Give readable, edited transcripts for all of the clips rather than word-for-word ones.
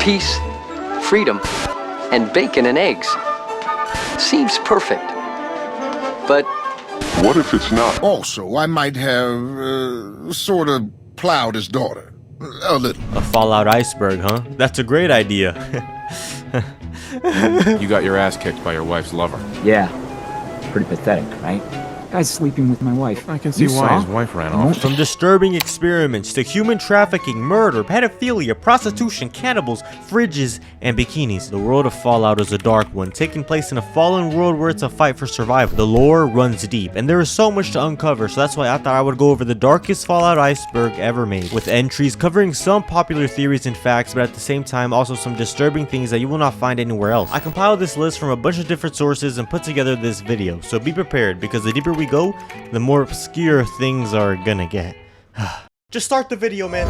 Peace, freedom, and bacon and eggs. Seems perfect. But what if it's not? Also, I might have, sort of plowed his daughter. A little. A Fallout Iceberg, huh? That's a great idea. You got your ass kicked by your wife's lover. Yeah. Pretty pathetic, right? Guy's sleeping with my wife. I can see why his wife ran off. From disturbing experiments to human trafficking, murder, pedophilia, prostitution, cannibals, fridges, and bikinis, the world of Fallout is a dark one, taking place in a fallen world where it's a fight for survival. The lore runs deep, and there is so much to uncover, so that's why I thought I would go over the darkest Fallout Iceberg ever made, with entries covering some popular theories and facts, but at the same time also some disturbing things that you will not find anywhere else. I compiled this list from a bunch of different sources and put together this video, so be prepared, because the deeper we go, the more obscure things are gonna get. Just start the video, man.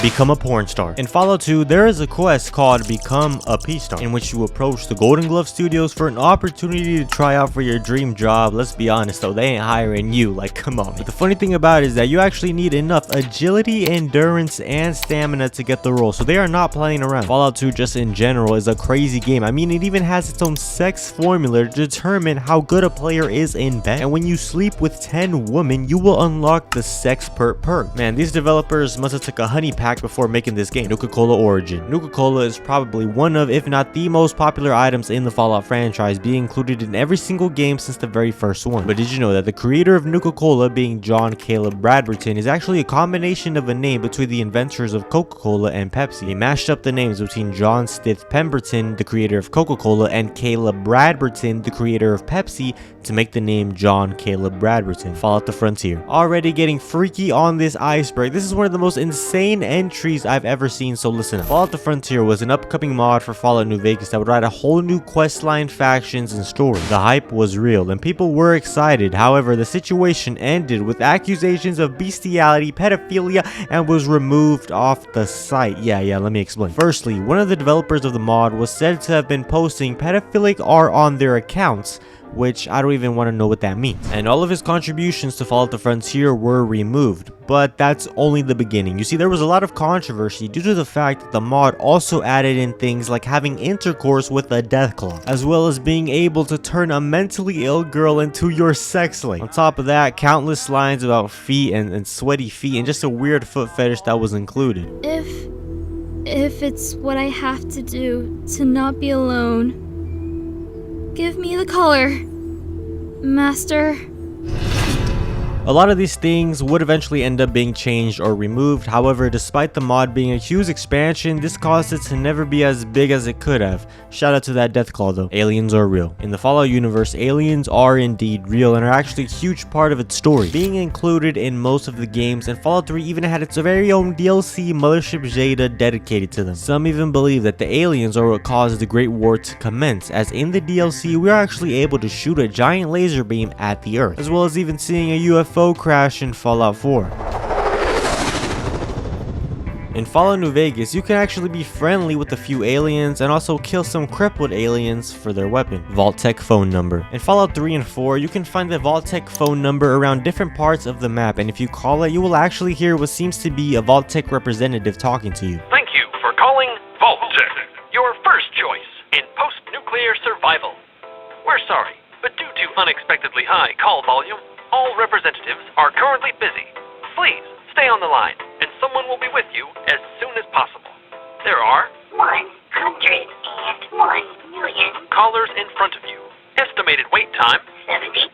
Become a porn star. In Fallout 2, there is a quest called Become a P-Star, in which you approach the Golden Glove Studios for an opportunity to try out for your dream job. Let's be honest though, they ain't hiring you, like come on. But the funny thing about it is that you actually need enough agility, endurance, and stamina to get the role, so they are not playing around. Fallout 2 just in general is a crazy game. I mean, it even has its own sex formula to determine how good a player is in bed, and when you sleep with 10 women, you will unlock the sex perk. Man, these developers must have took a honey pack before making this game. Nuka-Cola Origin. Nuka-Cola is probably one of, if not the most popular items in the Fallout franchise, being included in every single game since the very first one. But did you know that the creator of Nuka-Cola, being John Caleb Bradberton, is actually a combination of a name between the inventors of Coca-Cola and Pepsi? They mashed up the names between John Stith Pemberton, the creator of Coca-Cola, and Caleb Bradberton, the creator of Pepsi, to make the name John Caleb Bradberton. Fallout the Frontier. Already getting freaky on this iceberg. This is one of the most insane entries I've ever seen, so listen up. Fallout the Frontier was an upcoming mod for Fallout New Vegas that would add a whole new questline, factions, and story. The hype was real, and people were excited. However, the situation ended with accusations of bestiality, pedophilia, and was removed off the site. Yeah, let me explain. Firstly, one of the developers of the mod was said to have been posting pedophilic art on their accounts, which I don't even want to know what that means. And all of his contributions to Fallout the Frontier were removed, but that's only the beginning. You see, there was a lot of controversy due to the fact that the mod also added in things like having intercourse with a deathclaw, as well as being able to turn a mentally ill girl into your sex slave. On top of that, countless lines about feet and sweaty feet, and just a weird foot fetish that was included. If it's what I have to do to not be alone, give me the color, Master. A lot of these things would eventually end up being changed or removed. However, despite the mod being a huge expansion, this caused it to never be as big as it could have. Shout out to that Deathclaw though. Aliens are real. In the Fallout universe, aliens are indeed real and are actually a huge part of its story, being included in most of the games, and Fallout 3 even had its very own DLC, Mothership Zeta, dedicated to them. Some even believe that the aliens are what caused the Great War to commence, as in the DLC we are actually able to shoot a giant laser beam at the Earth, as well as even seeing a UFO crash in Fallout 4. In Fallout New Vegas, you can actually be friendly with a few aliens and also kill some crippled aliens for their weapon. Vault-Tec phone number. In Fallout 3 and 4, you can find the Vault-Tec phone number around different parts of the map, and if you call it, you will actually hear what seems to be a Vault-Tec representative talking to you. Thank you for calling Vault-Tec, your first choice in post-nuclear survival. We're sorry, but due to unexpectedly high call volume, all representatives are currently busy. Please stay on the line, and someone will be with you as soon as possible. There are 101 million callers in front of you. Estimated wait time 78,000.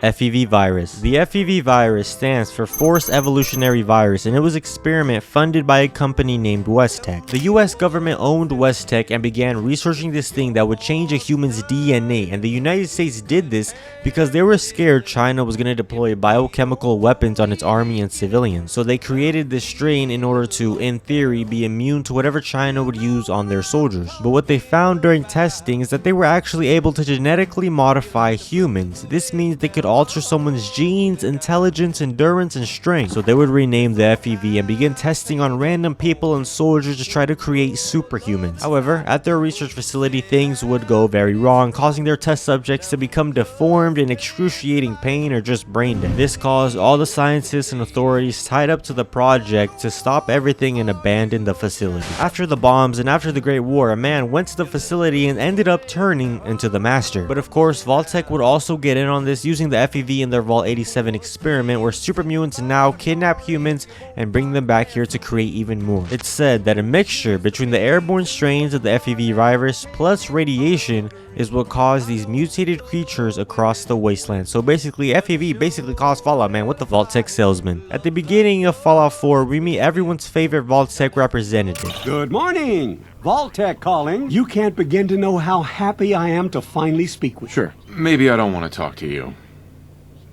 FEV virus. The FEV virus stands for Forced Evolutionary Virus, and it was an experiment funded by a company named Westech. The US government owned Westech and began researching this thing that would change a human's DNA, and the United States did this because they were scared China was going to deploy biochemical weapons on its army and civilians. So they created this strain in order to, in theory, be immune to whatever China would use on their soldiers. But what they found during testing is that they were actually able to genetically modify humans. This means they could alter someone's genes, intelligence, endurance, and strength. So they would rename the FEV and begin testing on random people and soldiers to try to create superhumans. However, at their research facility, things would go very wrong, causing their test subjects to become deformed in excruciating pain or just brain dead. This caused all the scientists and authorities tied up to the project to stop everything and abandon the facility. After the bombs and after the Great War, a man went to the facility and ended up turning into the Master. But of course, Vault-Tec would also get in on this using the FEV in their Vault 87 experiment, where super mutants now kidnap humans and bring them back here to create even more. It's said that a mixture between the airborne strains of the FEV virus plus radiation is what caused these mutated creatures across the wasteland. So basically, FEV basically caused Fallout, man, with the Vault-Tec salesman. At the beginning of Fallout 4, we meet everyone's favorite Vault-Tec representative. Good morning! Vault-Tec calling. You can't begin to know how happy I am to finally speak with you. Sure. Maybe I don't want to talk to you.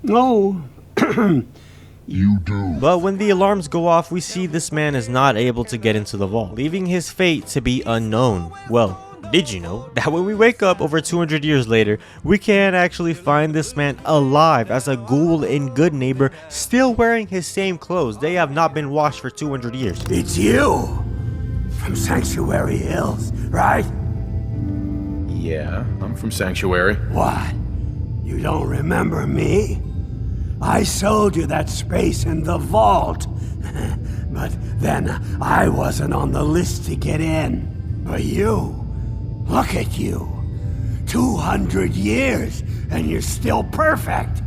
No. You do. But when the alarms go off, we see this man is not able to get into the vault, leaving his fate to be unknown. Well, did you know that when we wake up over 200 years later, we can actually find this man alive as a ghoul in Good Neighbor, still wearing his same clothes. They have not been washed for 200 years. It's you! From Sanctuary Hills, right? Yeah, I'm from Sanctuary. What? You don't remember me? I sold you that space in the vault. But then I wasn't on the list to get in. But you, look at you. 200 years and you're still perfect.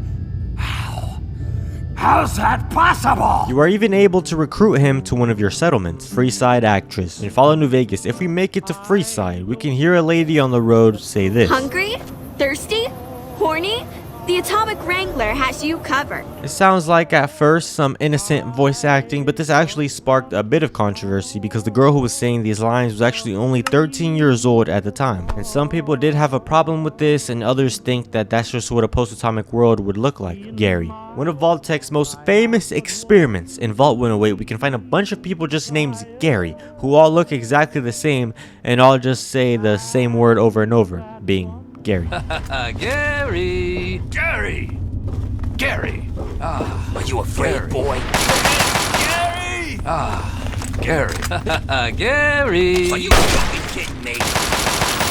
How's that possible? You are even able to recruit him to one of your settlements, Freeside Actress. In Fallout New Vegas, if we make it to Freeside, we can hear a lady on the road say this. Hungry? Thirsty? Horny? The Atomic Wrangler has you covered. It sounds like at first some innocent voice acting, but this actually sparked a bit of controversy because the girl who was saying these lines was actually only 13 years old at the time. And some people did have a problem with this, and others think that that's just what a post-atomic world would look like. Gary. One of Vault-Tec's most famous experiments in Vault 108, we can find a bunch of people just named Gary, who all look exactly the same and all just say the same word over and over, being Gary. Gary! Gary! Gary! Ah, are you afraid, Gary. Boy? Gary! Ah, Gary. Gary! Are you fucking kidding me?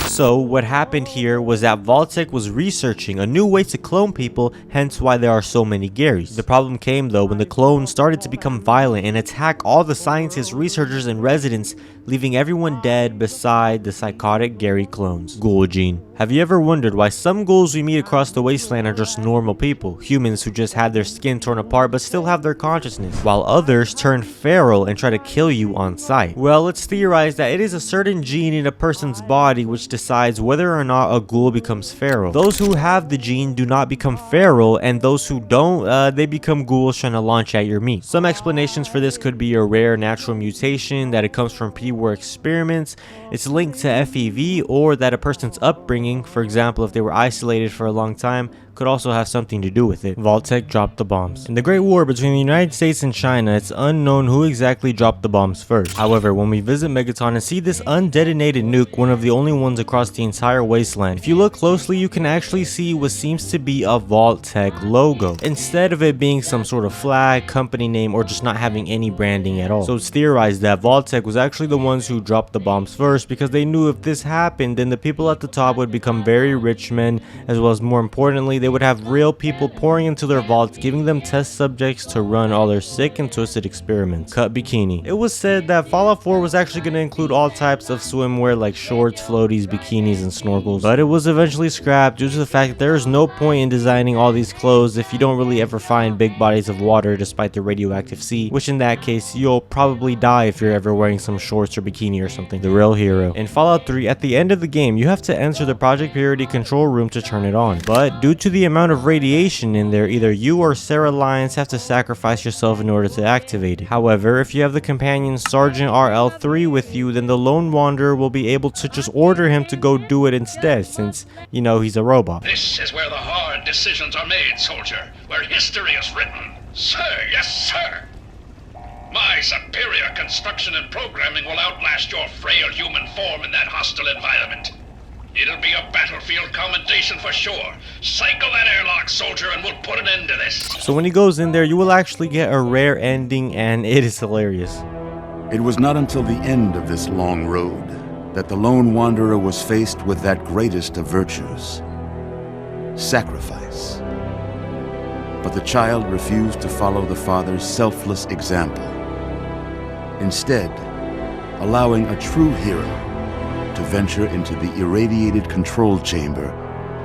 So what happened here was that Vault-Tec was researching a new way to clone people, hence why there are so many Garys. The problem came though when the clones started to become violent and attack all the scientists, researchers, and residents, leaving everyone dead beside the psychotic Gary clones. Ghoul gene. Have you ever wondered why some ghouls we meet across the wasteland are just normal people, humans who just had their skin torn apart but still have their consciousness, while others turn feral and try to kill you on sight? Well, it's theorized that it is a certain gene in a person's body which decides whether or not a ghoul becomes feral. Those who have the gene do not become feral, and those who don't, they become ghouls trying to launch at your meat. Some explanations for this could be a rare natural mutation, that it comes from pre-war experiments, it's linked to FEV, or that a person's upbringing, for example, if they were isolated for a long time, could also have something to do with it. Vault-Tec dropped the bombs. In the Great War between the United States and China, it's unknown who exactly dropped the bombs first. However, when we visit Megaton and see this undetonated nuke, one of the only ones across the entire wasteland, if you look closely, you can actually see what seems to be a Vault-Tec logo, instead of it being some sort of flag, company name, or just not having any branding at all. So it's theorized that Vault-Tec was actually the ones who dropped the bombs first, because they knew if this happened, then the people at the top would become very rich men, as well as, more importantly, they would have real people pouring into their vaults, giving them test subjects to run all their sick and twisted experiments. Cut bikini. It was said that Fallout 4 was actually going to include all types of swimwear like shorts, floaties, bikinis, and snorkels, but it was eventually scrapped due to the fact that there is no point in designing all these clothes if you don't really ever find big bodies of water despite the radioactive sea, which in that case you'll probably die if you're ever wearing some shorts or bikini or something. The real hero. In Fallout 3, at the end of the game, you have to enter the Project Purity control room to turn it on, but due to the amount of radiation in there, either you or Sarah Lyons have to sacrifice yourself in order to activate it. However, if you have the companion Sergeant RL3 with you, then the Lone Wanderer will be able to just order him to go do it instead, since, you know, he's a robot. This is where the hard decisions are made, soldier, where history is written. Sir, yes sir. My superior construction and programming will outlast your frail human form in that hostile environment. It'll be a battlefield commendation for sure. Cycle that airlock, soldier, and we'll put an end to this. So when he goes in there, you will actually get a rare ending, and it is hilarious. It was not until the end of this long road that the lone wanderer was faced with that greatest of virtues, sacrifice. But the child refused to follow the father's selfless example, instead allowing a true hero to venture into the irradiated control chamber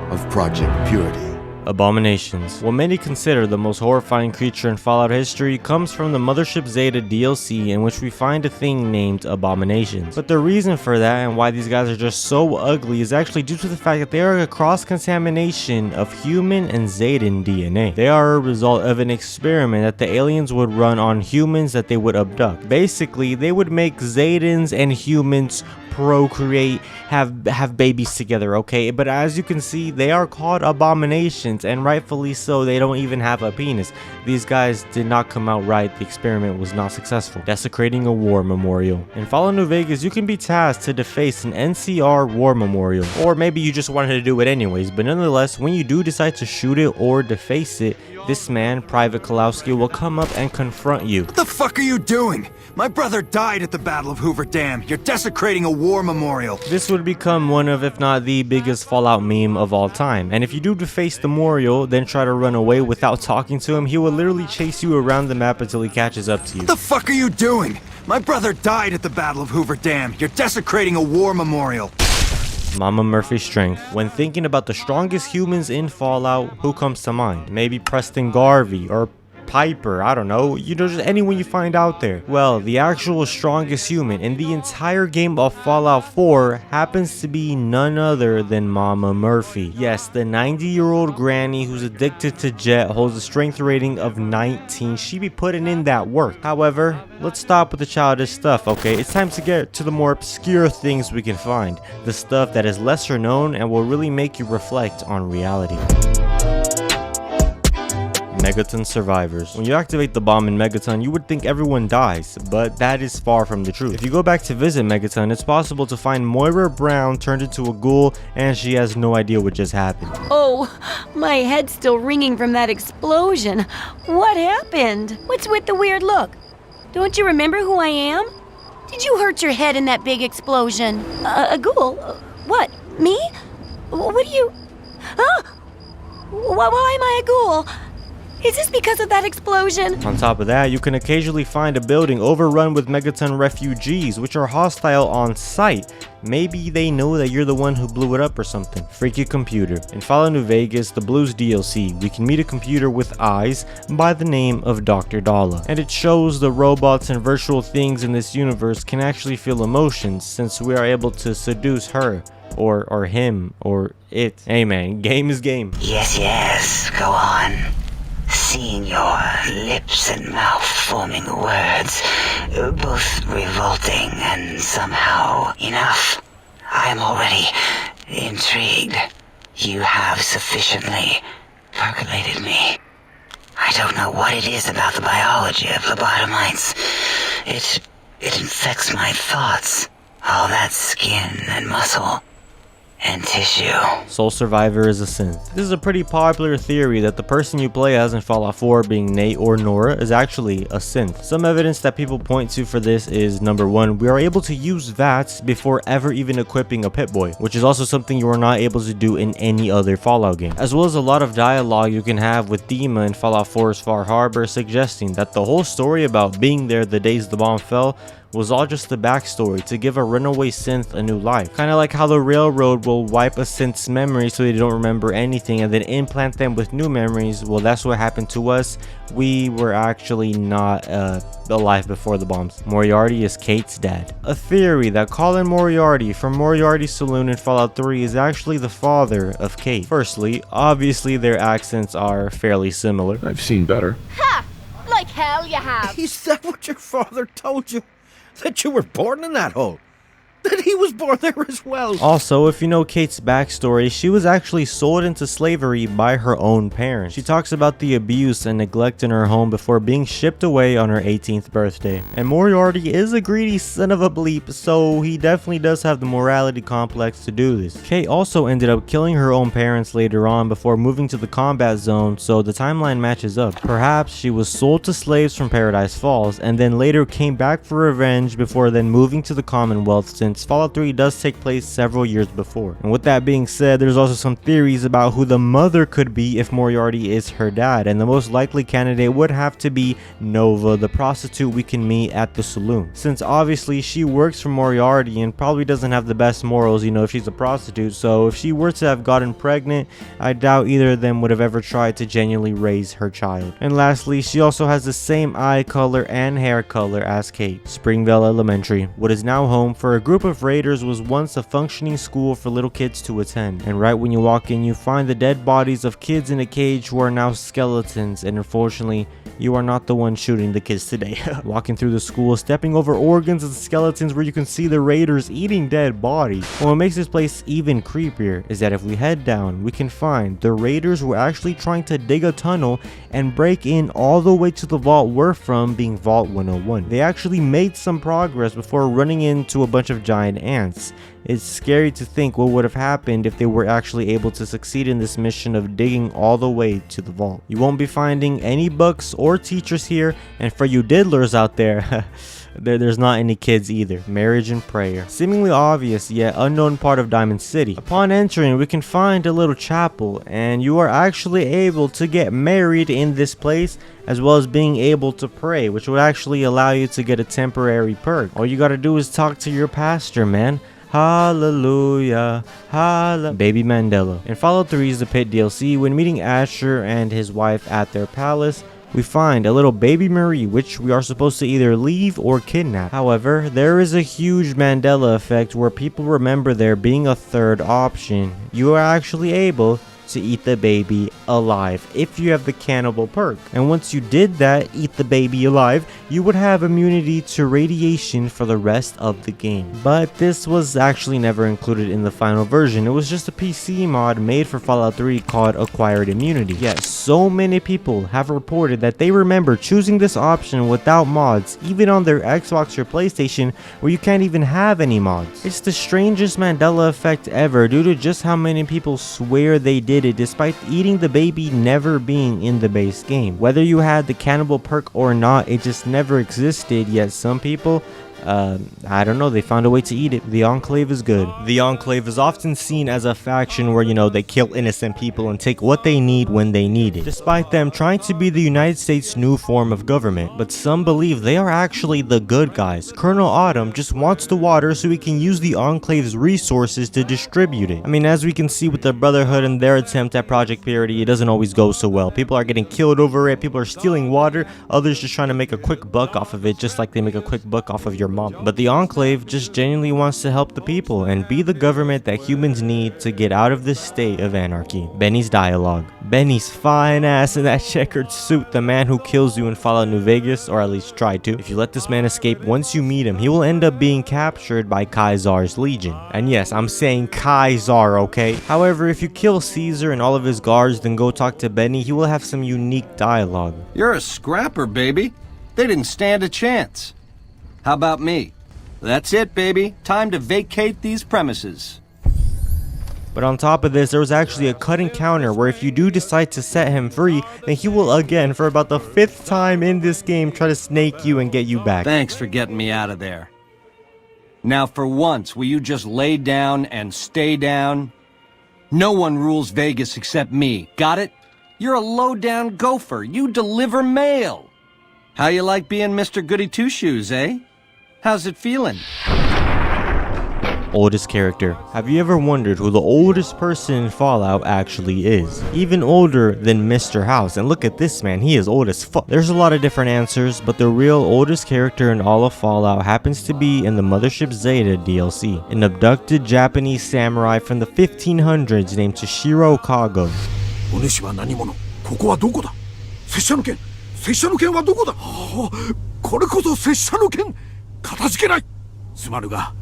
of Project Purity. Abominations. What many consider the most horrifying creature in Fallout history comes from the Mothership Zeta DLC, in which we find a thing named Abominations. But the reason for that and why these guys are just so ugly is actually due to the fact that they are a cross-contamination of human and Zetan DNA. They are a result of an experiment that the aliens would run on humans that they would abduct. Basically, they would make Zetans and humans procreate, have babies together, okay? But as you can see, they are called abominations, and rightfully so. They don't even have a penis. These guys did not come out right. The experiment was not successful. Desecrating a war memorial. In Fallout New Vegas, you can be tasked to deface an NCR war memorial, or maybe you just wanted to do it anyways, but nonetheless, when you do decide to shoot it or deface it, this man, Private Kalowski, will come up and confront you. What the fuck are you doing? My brother died at the Battle of Hoover Dam. You're desecrating a war memorial. This would become one of, if not the biggest Fallout meme of all time. And if you do deface the memorial, then try to run away without talking to him, he will literally chase you around the map until he catches up to you. What the fuck are you doing? My brother died at the Battle of Hoover Dam. You're desecrating a war memorial. Mama Murphy's strength. When thinking about the strongest humans in Fallout, who comes to mind? Maybe Preston Garvey or Piper, I don't know, you know, just anyone you find out there. Well, the actual strongest human in the entire game of Fallout 4 happens to be none other than Mama Murphy. Yes, the 90-year-old granny who's addicted to Jet holds a strength rating of 19. She be putting in that work. However, let's stop with the childish stuff, okay? It's time to get to the more obscure things we can find. The stuff that is lesser known and will really make you reflect on reality. Megaton survivors. When you activate the bomb in Megaton, you would think everyone dies, but that is far from the truth. If you go back to visit Megaton, it's possible to find Moira Brown turned into a ghoul, and she has no idea what just happened. Oh, my head's still ringing from that explosion. What happened? What's with the weird look? Don't you remember who I am? Did you hurt your head in that big explosion? A ghoul? What? Me? What do you... Huh? Why am I a ghoul? Is this because of that explosion? On top of that, you can occasionally find a building overrun with Megaton refugees, which are hostile on sight. Maybe they know that you're the one who blew it up or something. Freaky computer. In Fallout New Vegas, the Blues DLC, we can meet a computer with eyes by the name of Dr. Dalla. And it shows the robots and virtual things in this universe can actually feel emotions, since we are able to seduce her. Or him, or it. Hey man, game is game. Yes, go on. Seeing your lips and mouth forming words, both revolting and somehow enough. I am already intrigued. You have sufficiently percolated me. I don't know what it is about the biology of lobotomites. It infects my thoughts. All that skin and muscle and tissue. Soul Survivor is a synth. This is a pretty popular theory that the person you play as in Fallout 4, being Nate or Nora, is actually a synth. Some evidence that people point to for this is, number one, we are able to use VATS before ever even equipping a Pip-Boy, which is also something you are not able to do in any other Fallout game. As well as a lot of dialogue you can have with Dima in Fallout 4's Far Harbor, suggesting that the whole story about being there the days the bomb fell was all just the backstory to give a runaway synth a new life. Kind of like how the railroad will wipe a synth's memory so they don't remember anything and then implant them with new memories. Well, that's what happened to us. We were actually not alive before the bombs. Moriarty is Kate's dad. A theory that Colin Moriarty from Moriarty's Saloon in Fallout 3 is actually the father of Kate. Firstly, obviously their accents are fairly similar. I've seen better. Ha! Like hell you have. Is that what your father told you? That you were born in that hole? that he was born there as well. Also, if you know Kate's backstory, she was actually sold into slavery by her own parents. She talks about the abuse and neglect in her home before being shipped away on her 18th birthday. And Moriarty is a greedy son of a bleep, so he definitely does have the morality complex to do this. Kate also ended up killing her own parents later on before moving to the combat zone, so the timeline matches up. Perhaps she was sold to slaves from Paradise Falls and then later came back for revenge before then moving to the Commonwealth, since Fallout 3 does take place several years before. And with that being said, there's also some theories about who the mother could be if Moriarty is her dad, and the most likely candidate would have to be Nova, the prostitute we can meet at the saloon, since obviously she works for Moriarty and probably doesn't have the best morals, you know, if she's a prostitute. So if she were to have gotten pregnant, I doubt either of them would have ever tried to genuinely raise her child. And lastly, she also has the same eye color and hair color as Kate. Springvale Elementary, what is now home for a group of raiders, was once a functioning school for little kids to attend. And right when you walk in, you find the dead bodies of kids in a cage who are now skeletons, and unfortunately, you are not the one shooting the kids today. Walking through the school, stepping over organs and skeletons where you can see the raiders eating dead bodies. And what makes this place even creepier is that if we head down, we can find the raiders were actually trying to dig a tunnel and break in all the way to the vault we're from, being Vault 101. They actually made some progress before running into a bunch of giant ants. It's scary to think what would have happened if they were actually able to succeed in this mission of digging all the way to the vault. You won't be finding any books or teachers here, and for you diddlers out there, there's not any kids either. Marriage and prayer. Seemingly obvious yet unknown part of Diamond City. Upon entering, we can find a little chapel, and you are actually able to get married in this place, as well as being able to pray, which would actually allow you to get a temporary perk. All you gotta do is talk to your pastor, man. Hallelujah, Baby Mandela. In Fallout 3's The Pit DLC, when meeting Asher and his wife at their palace, we find a little baby Marie, which we are supposed to either leave or kidnap. However, there is a huge Mandela effect where people remember there being a third option. You are actually able to eat the baby alive if you have the cannibal perk. And once you did that, eat the baby alive, you would have immunity to radiation for the rest of the game. But this was actually never included in the final version. It was just a PC mod made for Fallout 3 called Acquired Immunity. Yet so many people have reported that they remember choosing this option without mods, even on their Xbox or PlayStation, where you can't even have any mods. It's the strangest Mandela effect ever, due to just how many people swear they did it despite eating the baby never being in the base game. Whether you had the cannibal perk or not, it just never existed, yet some people, I don't know, they found a way to eat it. The Enclave is good. The Enclave is often seen as a faction where, you know, they kill innocent people and take what they need when they need it, despite them trying to be the United States' new form of government. But some believe they are actually the good guys. Colonel Autumn just wants the water so he can use the Enclave's resources to distribute it. I mean, as we can see with the Brotherhood and their attempt at Project Purity, it doesn't always go so well. People are getting killed over it, people are stealing water, others just trying to make a quick buck off of it, just like they make a quick buck off of your mom. But the Enclave just genuinely wants to help the people and be the government that humans need to get out of this state of anarchy. Benny's dialogue. Benny's fine ass in that checkered suit, the man who kills you in Fallout New Vegas, or at least tried to. If you let this man escape once you meet him, he will end up being captured by Caesar's Legion. And yes, I'm saying Caesar, okay? However, if you kill Caesar and all of his guards, then go talk to Benny, he will have some unique dialogue. You're a scrapper, baby. They didn't stand a chance. How about me? That's it, baby. Time to vacate these premises. But on top of this, there was actually a cut encounter where if you do decide to set him free, then he will again, for about the 5th time in this game, try to snake you and get you back. Thanks for getting me out of there. Now for once, will you just lay down and stay down? No one rules Vegas except me, got it? You're a low-down gopher. You deliver mail. How you like being Mr. Goody Two-Shoes, eh? How's it feeling? Oldest character. Have you ever wondered who the oldest person in Fallout actually is? Even older than Mr. House. And look at this man, he is old as fuck. There's a lot of different answers, but the real oldest character in all of Fallout happens to be in the Mothership Zeta DLC. An abducted Japanese samurai from the 1500s named Toshiro Kago. お主は何者? ここはどこだ? 拙者の剣? 拙者の剣はどこだ? これこそ拙者の剣! 片付けない! すまぬが、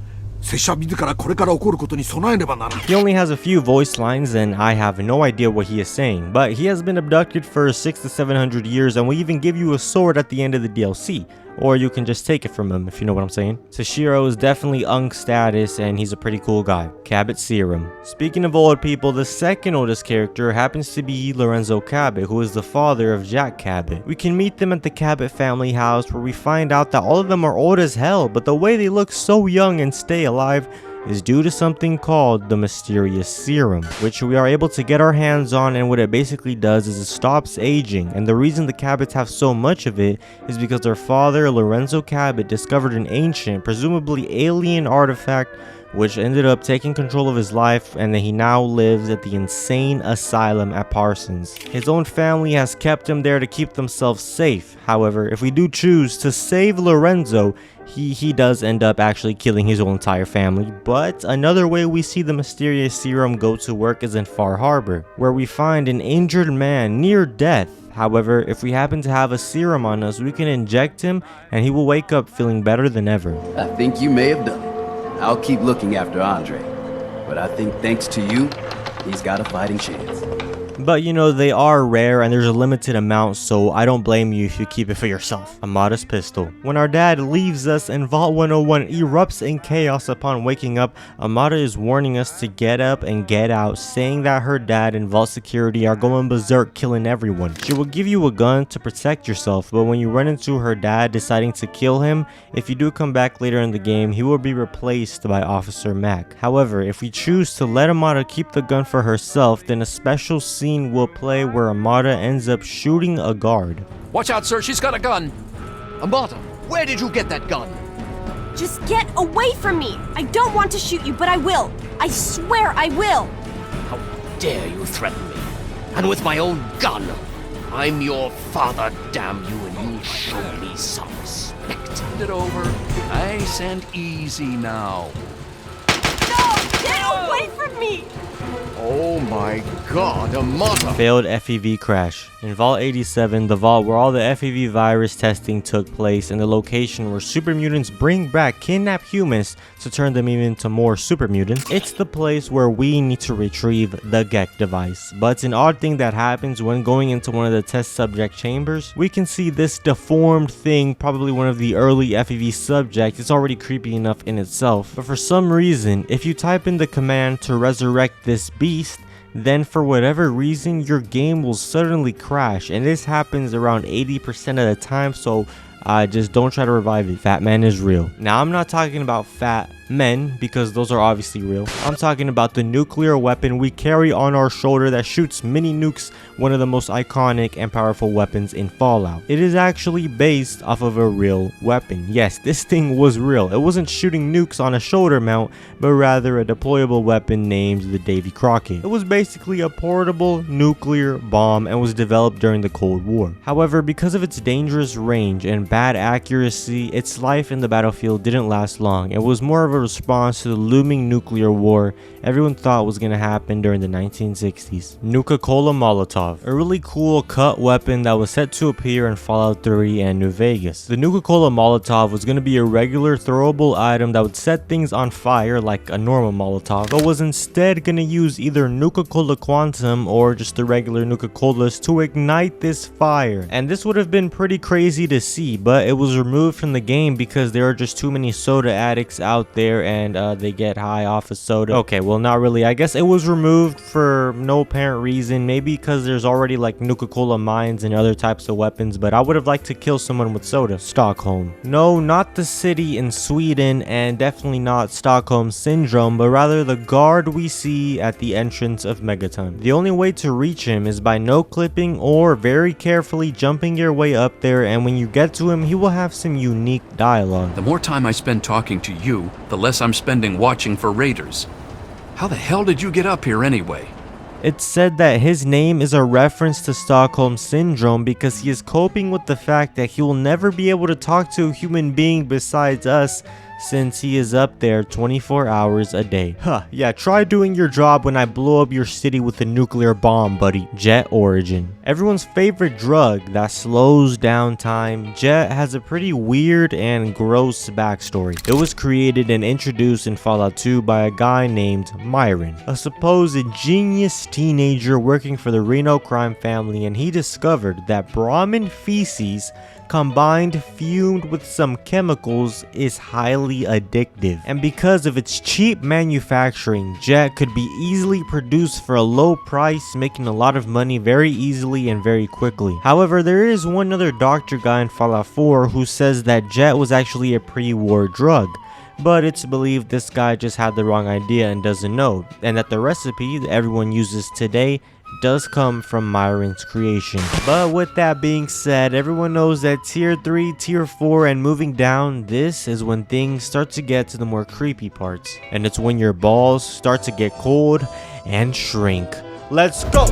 拙者自らこれから起こることに備えねばならん。 He only has a few voice lines and I have no idea what he is saying, but he has been abducted for 600 to 700 years and will even give you a sword at the end of the DLC. Or you can just take it from him, if you know what I'm saying. Toshiro is definitely Unk status, and he's a pretty cool guy. Cabot Serum. Speaking of old people, the second oldest character happens to be Lorenzo Cabot, who is the father of Jack Cabot. We can meet them at the Cabot family house, where we find out that all of them are old as hell, but the way they look so young and stay alive is due to something called the mysterious serum, which we are able to get our hands on, and what it basically does is it stops aging. And the reason the Cabots have so much of it is because their father, Lorenzo Cabot, discovered an ancient, presumably alien artifact which ended up taking control of his life, and that he now lives at the insane asylum at Parsons. His own family has kept him there to keep themselves safe. However, if we do choose to save Lorenzo, he does end up actually killing his whole entire family. But another way we see the mysterious serum go to work is in Far Harbor, where we find an injured man near death. However, if we happen to have a serum on us, we can inject him and he will wake up feeling better than ever. I think you may have done it. I'll keep looking after Andre, but I think thanks to you, he's got a fighting chance. But you know, they are rare and there's a limited amount, so I don't blame you if you keep it for yourself. Amada's pistol. When our dad leaves us and Vault 101 erupts in chaos upon waking up, Amada is warning us to get up and get out, saying that her dad and Vault security are going berserk, killing everyone. She will give you a gun to protect yourself, but when you run into her dad deciding to kill him, if you do come back later in the game, he will be replaced by Officer Mac. However, if we choose to let Amada keep the gun for herself, then a special scene will play where Amada ends up shooting a guard. Watch out, sir, she's got a gun. Amada, where did you get that gun? Just get away from me! I don't want to shoot you, but I will! I swear I will! How dare you threaten me? And with my own gun! I'm your father, damn you, and you'll show me some respect. Hand it over. Nice and easy now. No! Get away from me! Oh my god, Amada! Failed FEV crash. In Vault 87, the vault where all the FEV virus testing took place, and the location where super mutants bring back kidnapped humans to turn them even into more super mutants, it's the place where we need to retrieve the GEC device. But it's an odd thing that happens when going into one of the test subject chambers. We can see this deformed thing, probably one of the early FEV subjects. It's already creepy enough in itself, but for some reason, if you type in the command to resurrect this beast, then for whatever reason your game will suddenly crash, and this happens around 80% of the time, so just don't try to revive it. Fat Man is real. Now, I'm not talking about fat men, because those are obviously real. I'm talking about the nuclear weapon we carry on our shoulder that shoots mini nukes, one of the most iconic and powerful weapons in Fallout. It is actually based off of a real weapon. Yes, this thing was real. It wasn't shooting nukes on a shoulder mount, but rather a deployable weapon named the Davy Crockett. It was basically a portable nuclear bomb and was developed during the Cold War. However, because of its dangerous range and bad accuracy, its life in the battlefield didn't last long. It was more of a response to the looming nuclear war everyone thought was going to happen during the 1960s. Nuka-Cola Molotov, a really cool cut weapon that was set to appear in Fallout 3 and New Vegas. The Nuka-Cola Molotov was going to be a regular throwable item that would set things on fire like a normal Molotov, but was instead going to use either Nuka-Cola Quantum or just the regular Nuka-Colas to ignite this fire. And this would have been pretty crazy to see, but it was removed from the game because there are just too many soda addicts out there and they get high off of soda. Okay, well, not really. I guess it was removed for no apparent reason, maybe because there's already like Nuka-Cola mines and other types of weapons, but I would have liked to kill someone with soda. Stockholm. No, not the city in Sweden, and definitely not Stockholm Syndrome, but rather the guard we see at the entrance of Megaton. The only way to reach him is by no-clipping or very carefully jumping your way up there, and when you get to him, he will have some unique dialogue. The more time I spend talking to you, the less I'm spending watching for raiders. How the hell did you get up here anyway? It's said that his name is a reference to Stockholm Syndrome because he is coping with the fact that he will never be able to talk to a human being besides us, since he is up there 24 hours a day. Huh, yeah, try doing your job when I blow up your city with a nuclear bomb, buddy. Jet origin. Everyone's favorite drug that slows down time, Jet has a pretty weird and gross backstory. It was created and introduced in Fallout 2 by a guy named Myron, a supposed genius teenager working for the Reno crime family, and he discovered that Brahmin feces combined fumed with some chemicals is highly addictive, and because of its cheap manufacturing, Jet could be easily produced for a low price, making a lot of money very easily and very quickly. However, there is one other doctor guy in Fallout 4 who says that Jet was actually a pre-war drug, but it's believed this guy just had the wrong idea and doesn't know, and that the recipe that everyone uses today does come from Myron's creation. But with that being said, everyone knows that tier 3, tier 4, and moving down, this is when things start to get to the more creepy parts. And it's when your balls start to get cold and shrink. Let's go!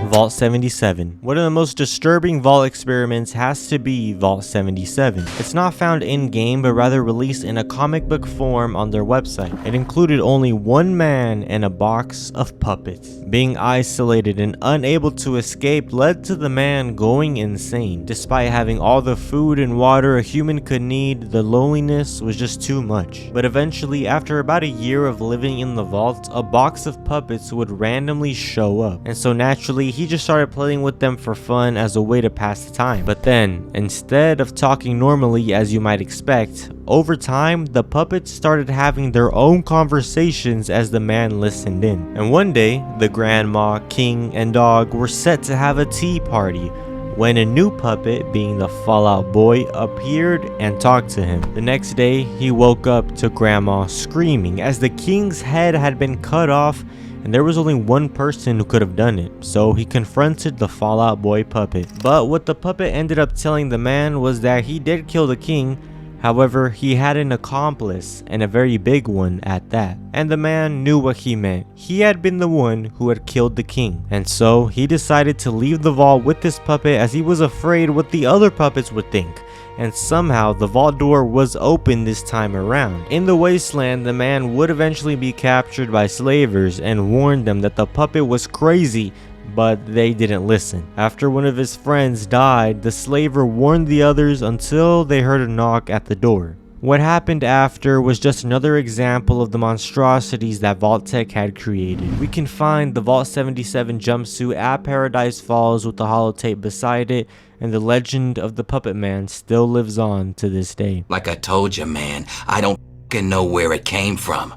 Vault 77. One of the most disturbing vault experiments has to be Vault 77. It's not found in-game, but rather released in a comic book form on their website. It included only one man and a box of puppets. Being isolated and unable to escape led to the man going insane. Despite having all the food and water a human could need, the loneliness was just too much. But eventually, after about a year of living in the vault, a box of puppets would randomly show up. And so naturally, he just started playing with them for fun as a way to pass the time. But then, instead of talking normally as you might expect, over time, the puppets started having their own conversations as the man listened in. And one day, the grandma, king, and dog were set to have a tea party when a new puppet, being the Fallout Boy, appeared and talked to him. The next day, he woke up to grandma screaming as the king's head had been cut off, and there was only one person who could have done it, so he confronted the Fallout Boy puppet. But what the puppet ended up telling the man was that he did kill the king, however, he had an accomplice, and a very big one at that. And the man knew what he meant. He had been the one who had killed the king. And so, he decided to leave the vault with this puppet as he was afraid what the other puppets would think. And somehow, the vault door was open this time around. In the wasteland, the man would eventually be captured by slavers and warned them that the puppet was crazy, but they didn't listen. After one of his friends died, the slaver warned the others until they heard a knock at the door. What happened after was just another example of the monstrosities that Vault-Tec had created. We can find the Vault 77 jumpsuit at Paradise Falls with the holotape beside it, and the legend of the Puppet Man still lives on to this day. Like I told you, man, I don't f***ing know where it came from,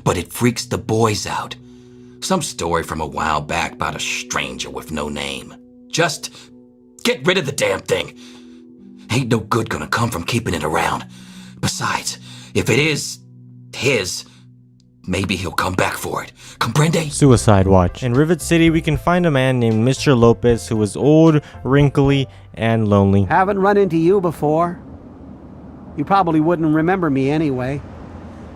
but it freaks the boys out. Some story from a while back about a stranger with no name. Just get rid of the damn thing. Ain't no good gonna come from keeping it around. Besides, if it is his, maybe he'll come back for it. Comprende? Suicide Watch. In Rivet City, we can find a man named Mr. Lopez who was old, wrinkly, and lonely. Haven't run into you before. You probably wouldn't remember me anyway.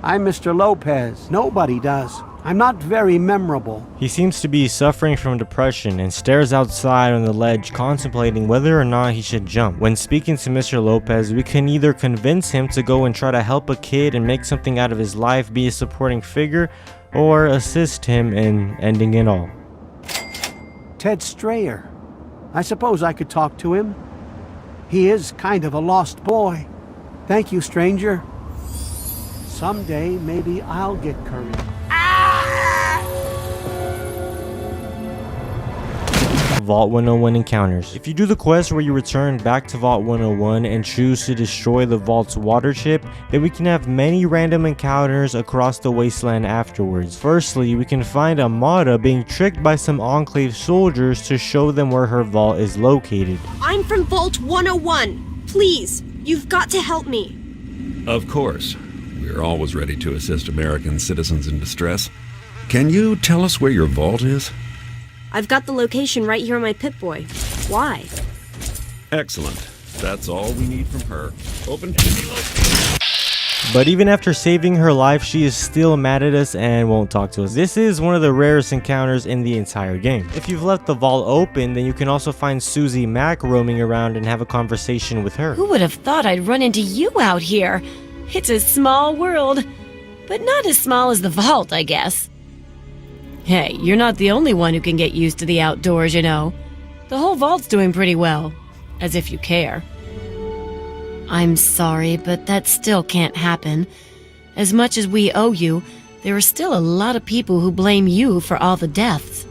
I'm Mr. Lopez. Nobody does. I'm not very memorable. He seems to be suffering from depression and stares outside on the ledge, contemplating whether or not he should jump. When speaking to Mr. Lopez, we can either convince him to go and try to help a kid and make something out of his life, be a supporting figure, or assist him in ending it all. Ted Strayer. I suppose I could talk to him. He is kind of a lost boy. Thank you, stranger. Someday, maybe I'll get courage. Vault 101 encounters. If you do the quest where you return back to Vault 101 and choose to destroy the vault's water chip, then we can have many random encounters across the wasteland afterwards. Firstly, we can find Amada being tricked by some Enclave soldiers to show them where her vault is located. I'm from Vault 101. Please, you've got to help me. Of course. We're always ready to assist American citizens in distress. Can you tell us where your vault is? I've got the location right here on my Pip-Boy. Why? Excellent. That's all we need from her. Open. But even after saving her life, she is still mad at us and won't talk to us. This is one of the rarest encounters in the entire game. If you've left the vault open, then you can also find Susie Mac roaming around and have a conversation with her. Who would have thought I'd run into you out here? It's a small world, but not as small as the vault, I guess. Hey, you're not the only one who can get used to the outdoors, you know. The whole vault's doing pretty well, as if you care. I'm sorry, but that still can't happen. As much as we owe you, there are still a lot of people who blame you for all the deaths.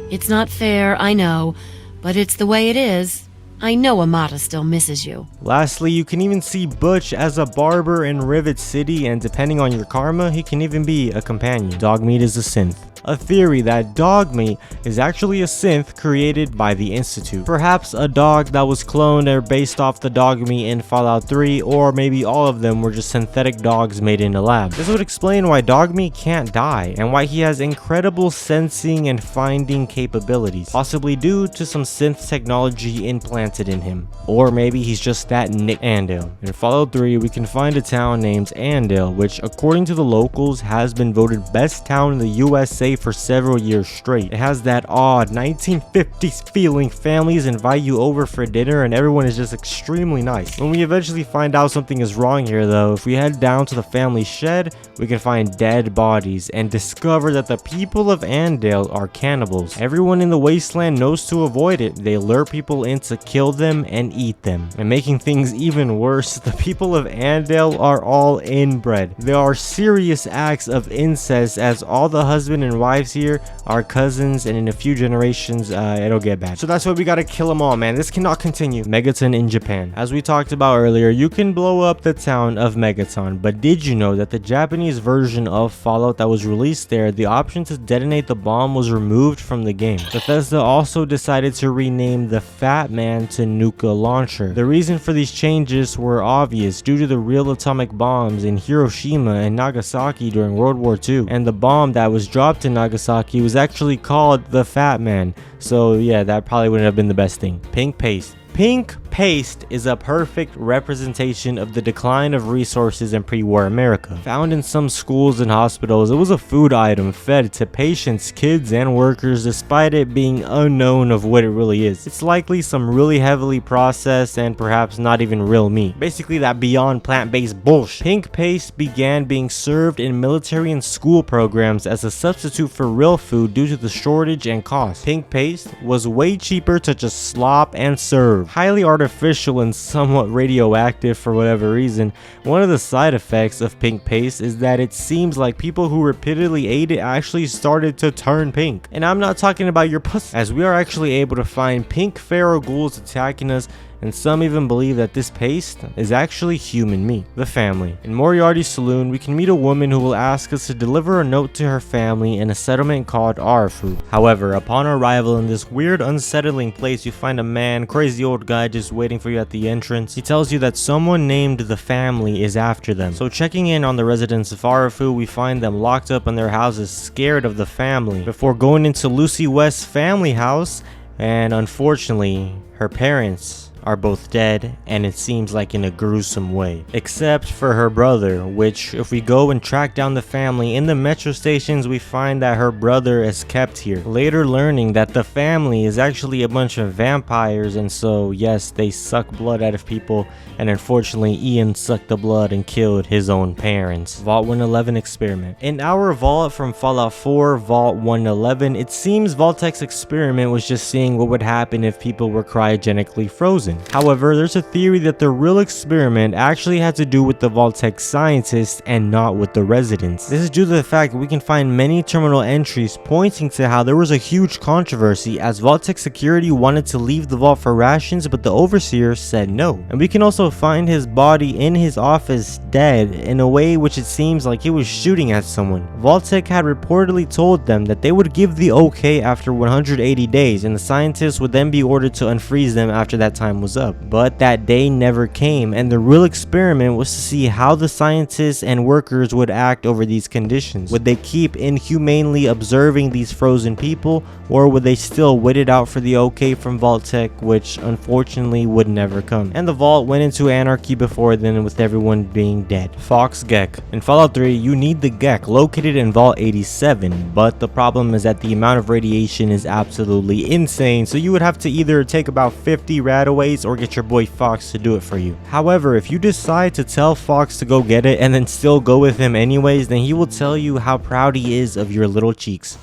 It's not fair, I know, but it's the way it is. I know Amata still misses you. Lastly, you can even see Butch as a barber in Rivet City, and depending on your karma, he can even be a companion. Dogmeat is a synth. A theory that Dogmeat is actually a synth created by the Institute. Perhaps a dog that was cloned or based off the Dogmeat in Fallout 3, or maybe all of them were just synthetic dogs made in a lab. This would explain why Dogmeat can't die, and why he has incredible sensing and finding capabilities, possibly due to some synth technology implanted in him. Or maybe he's just that Nick Andale. In Fallout 3, we can find a town named Andale, which according to the locals has been voted best town in the USA for several years straight. It has that odd 1950s feeling. Families invite you over for dinner and everyone is just extremely nice. When we eventually find out something is wrong here though, if we head down to the family shed, we can find dead bodies and discover that the people of Andale are cannibals. Everyone in the wasteland knows to avoid it. They lure people in to kill them and eat them. And making things even worse, the people of Andale are all inbred. There are serious acts of incest as all the husband and wives here are cousins, and in a few generations it'll get bad. So that's why we gotta kill them all, man. This cannot continue. Megaton in Japan. As we talked about earlier, you can blow up the town of Megaton, but did you know that the Japanese version of Fallout that was released there, the option to detonate the bomb was removed from the game? Bethesda also decided to rename the Fat Man to Nuka Launcher. The reason for these changes were obvious due to the real atomic bombs in Hiroshima and Nagasaki during World War II, and the bomb that was dropped in Nagasaki was actually called the Fat Man. So yeah, that probably wouldn't have been the best thing. Pink paste. Pink paste is a perfect representation of the decline of resources in pre-war America. Found in some schools and hospitals, it was a food item fed to patients, kids, and workers despite it being unknown of what it really is. It's likely some really heavily processed and perhaps not even real meat. Basically that beyond plant-based bullshit. Pink paste began being served in military and school programs as a substitute for real food due to the shortage and cost. Pink paste was way cheaper to just slop and serve. Highly artificial and somewhat radioactive for whatever reason. One of the side effects of pink paste is that it seems like people who repeatedly ate it actually started to turn pink. And I'm not talking about your pussy, as we are actually able to find pink feral ghouls attacking us, and some even believe that this paste is actually human meat. The family. In Moriarty's saloon, we can meet a woman who will ask us to deliver a note to her family in a settlement called Arafu. However, upon arrival in this weird, unsettling place, you find a man, crazy old guy just waiting for you at the entrance. He tells you that someone named the family is after them. So checking in on the residents of Arafu, we find them locked up in their houses, scared of the family, before going into Lucy West's family house, and unfortunately, her parents are both dead, and it seems like in a gruesome way. Except for her brother, which if we go and track down the family in the metro stations, we find that her brother is kept here. Later learning that the family is actually a bunch of vampires, and so yes, they suck blood out of people, and unfortunately Ian sucked the blood and killed his own parents. Vault 111 experiment. In our vault from Fallout 4, Vault 111, it seems Vault-Tec's experiment was just seeing what would happen if people were cryogenically frozen. However, there's a theory that the real experiment actually had to do with the Vault-Tec scientists and not with the residents. This is due to the fact that we can find many terminal entries pointing to how there was a huge controversy as Vault-Tec security wanted to leave the vault for rations, but the overseer said no. And we can also find his body in his office dead in a way which it seems like he was shooting at someone. Vault-Tec had reportedly told them that they would give the okay after 180 days, and the scientists would then be ordered to unfreeze them after that time was up. But that day never came, and the real experiment was to see how the scientists and workers would act over these conditions. Would they keep inhumanely observing these frozen people, or would they still wait it out for the okay from Vault-Tec, which unfortunately would never come. And the vault went into anarchy before then, with everyone being dead. Fox Gek. In Fallout 3, you need the Gek located in Vault 87, but the problem is that the amount of radiation is absolutely insane, so you would have to either take about 50 radaways or get your boy Fox to do it for you. However, if you decide to tell Fox to go get it and then still go with him anyways, then he will tell you how proud he is of your little cheeks.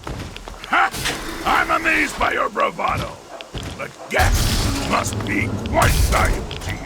Ha! I'm amazed by your bravado, but gas must be quite valuable to you.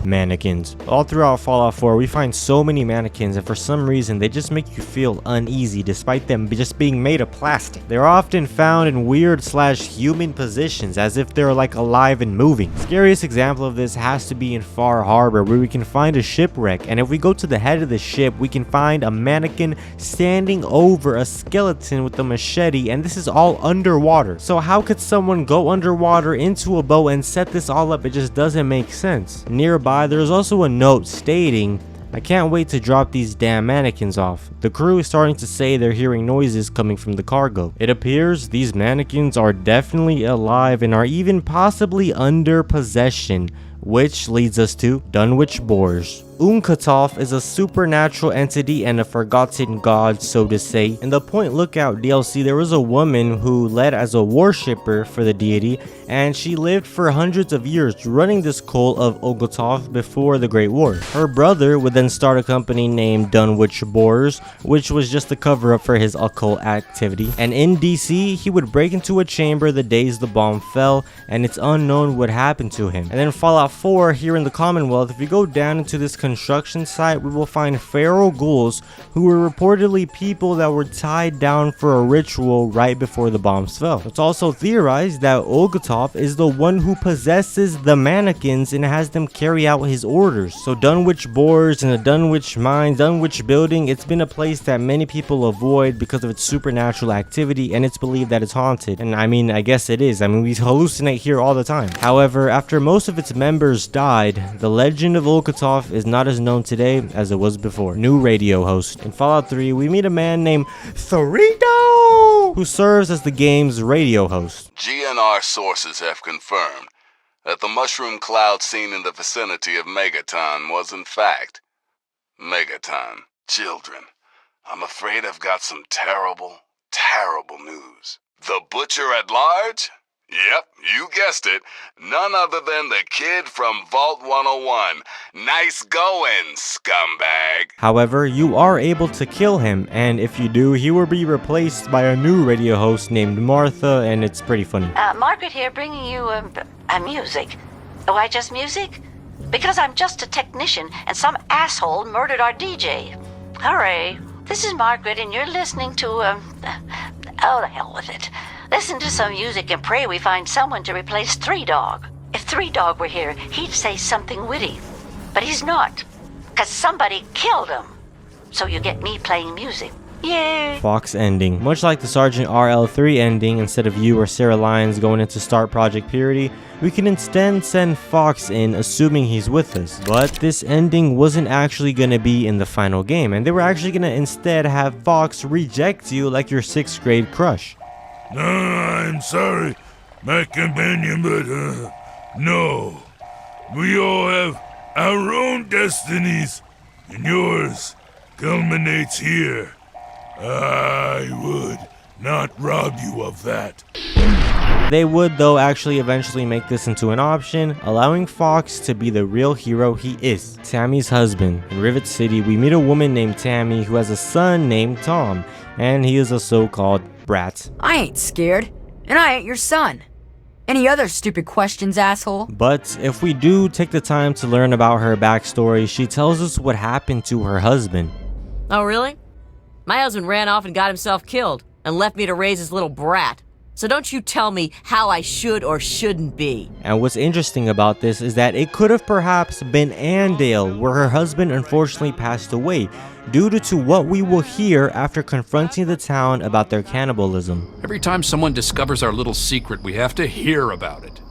Mannequins. All throughout Fallout 4, we find so many mannequins, and for some reason they just make you feel uneasy despite them just being made of plastic. They're often found in weird / human positions, as if they're like alive and moving. Scariest example of this has to be in Far Harbor, where we can find a shipwreck, and if we go to the head of the ship, we can find a mannequin standing over a skeleton with a machete, and this is all underwater. So how could someone go underwater into a boat and set this all up? It just doesn't make sense. Nearby, there's also a note stating, "I can't wait to drop these damn mannequins off. The crew is starting to say they're hearing noises coming from the cargo." It appears these mannequins are definitely alive and are even possibly under possession, which leads us to Dunwich Boars. Unkatov is a supernatural entity and a forgotten god, so to say. In the Point Lookout DLC, there was a woman who led as a worshipper for the deity, and she lived for hundreds of years running this cult of Unkatov before the Great War. Her brother would then start a company named Dunwich Boars, which was just a cover-up for his occult activity. And in DC, he would break into a chamber the days the bomb fell, and it's unknown what happened to him. And then Fallout 4, here in the Commonwealth, if you go down into this construction site, we will find feral ghouls who were reportedly people that were tied down for a ritual right before the bombs fell. It's also theorized that Olgatov is the one who possesses the mannequins and has them carry out his orders. So Dunwich Boars and the Dunwich Mines, Dunwich Building, it's been a place that many people avoid because of its supernatural activity, and it's believed that it's haunted. And I mean, I guess it is. I mean, we hallucinate here all the time. However, after most of its members died, the legend of Olgatov is not as known today as it was before. New radio host. In Fallout 3, we meet a man named Thorito, who serves as the game's radio host. GNR sources have confirmed that the mushroom cloud seen in the vicinity of Megaton was in fact Megaton. Children, I'm afraid I've got some terrible, terrible news. The Butcher at Large? Yep, you guessed it. None other than the kid from Vault 101. Nice going, scumbag. However, you are able to kill him, and if you do, he will be replaced by a new radio host named Martha, and it's pretty funny. Margaret here, bringing you music. Why just music? Because I'm just a technician, and some asshole murdered our DJ. Hooray. This is Margaret, and you're listening to, oh, the hell with it. Listen to some music and pray we find someone to replace Three Dog. If Three Dog were here, he'd say something witty. But he's not, because somebody killed him. So you get me playing music. Yay! Fox ending. Much like the Sergeant RL3 ending, instead of you or Sarah Lyons going into Start Project Purity, we can instead send Fox in, assuming he's with us. But this ending wasn't actually going to be in the final game, and they were actually going to instead have Fox reject you like your 6th grade crush. No, I'm sorry, my companion, but, no. We all have our own destinies, and yours culminates here. I would not rob you of that. They would, though, actually eventually make this into an option, allowing Fox to be the real hero he is. Tammy's husband. In Rivet City, we meet a woman named Tammy who has a son named Tom, and he is a so-called brat. I ain't scared, and I ain't your son. Any other stupid questions, asshole? But if we do take the time to learn about her backstory, she tells us what happened to her husband. Oh, really? My husband ran off and got himself killed, and left me to raise his little brat. So don't you tell me how I should or shouldn't be. And what's interesting about this is that it could have perhaps been Andale, where her husband unfortunately passed away, due to what we will hear after confronting the town about their cannibalism. Every time someone discovers our little secret, we have to hear about it.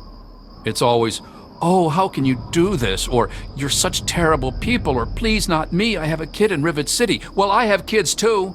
It's always, "Oh, how can you do this?" Or, "You're such terrible people," or, "Please, not me, I have a kid in Rivet City." Well, I have kids too.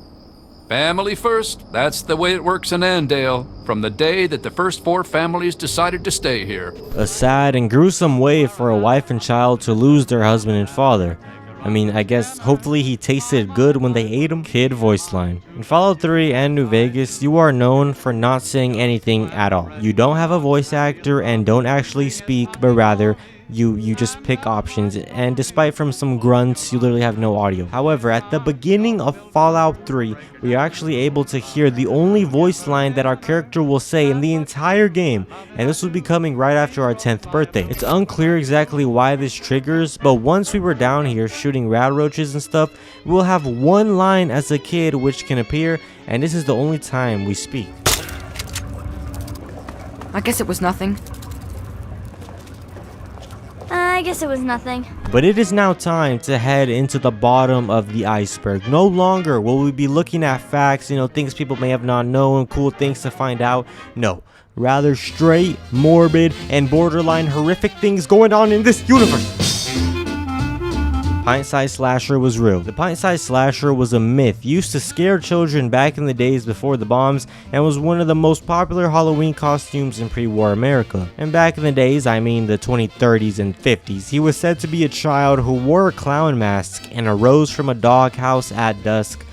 Family first, that's the way it works in Andale, from the day that the first 4 families decided to stay here. A sad and gruesome way for a wife and child to lose their husband and father. I mean, I guess hopefully he tasted good when they ate him. Kid voice line. In Fallout 3 and New Vegas, you are known for not saying anything at all. You don't have a voice actor and don't actually speak, but rather you just pick options, and despite from some grunts, you literally have no audio. However, at the beginning of Fallout 3, we are actually able to hear the only voice line that our character will say in the entire game, and this will be coming right after our 10th birthday. It's unclear exactly why this triggers, but once we were down here shooting rad roaches and stuff, we'll have one line as a kid which can appear, and this is the only time we speak. I guess it was nothing. I guess it was nothing. But it is now time to head into the bottom of the iceberg. No longer will we be looking at facts, things people may have not known, cool things to find out. No, rather straight, morbid, and borderline horrific things going on in this universe. Pint-sized slasher was real. The pint-sized slasher was a myth used to scare children back in the days before the bombs, and was one of the most popular Halloween costumes in pre-war America. And back in the days, I mean the 2030s and 50s, he was said to be a child who wore a clown mask and arose from a doghouse at dusk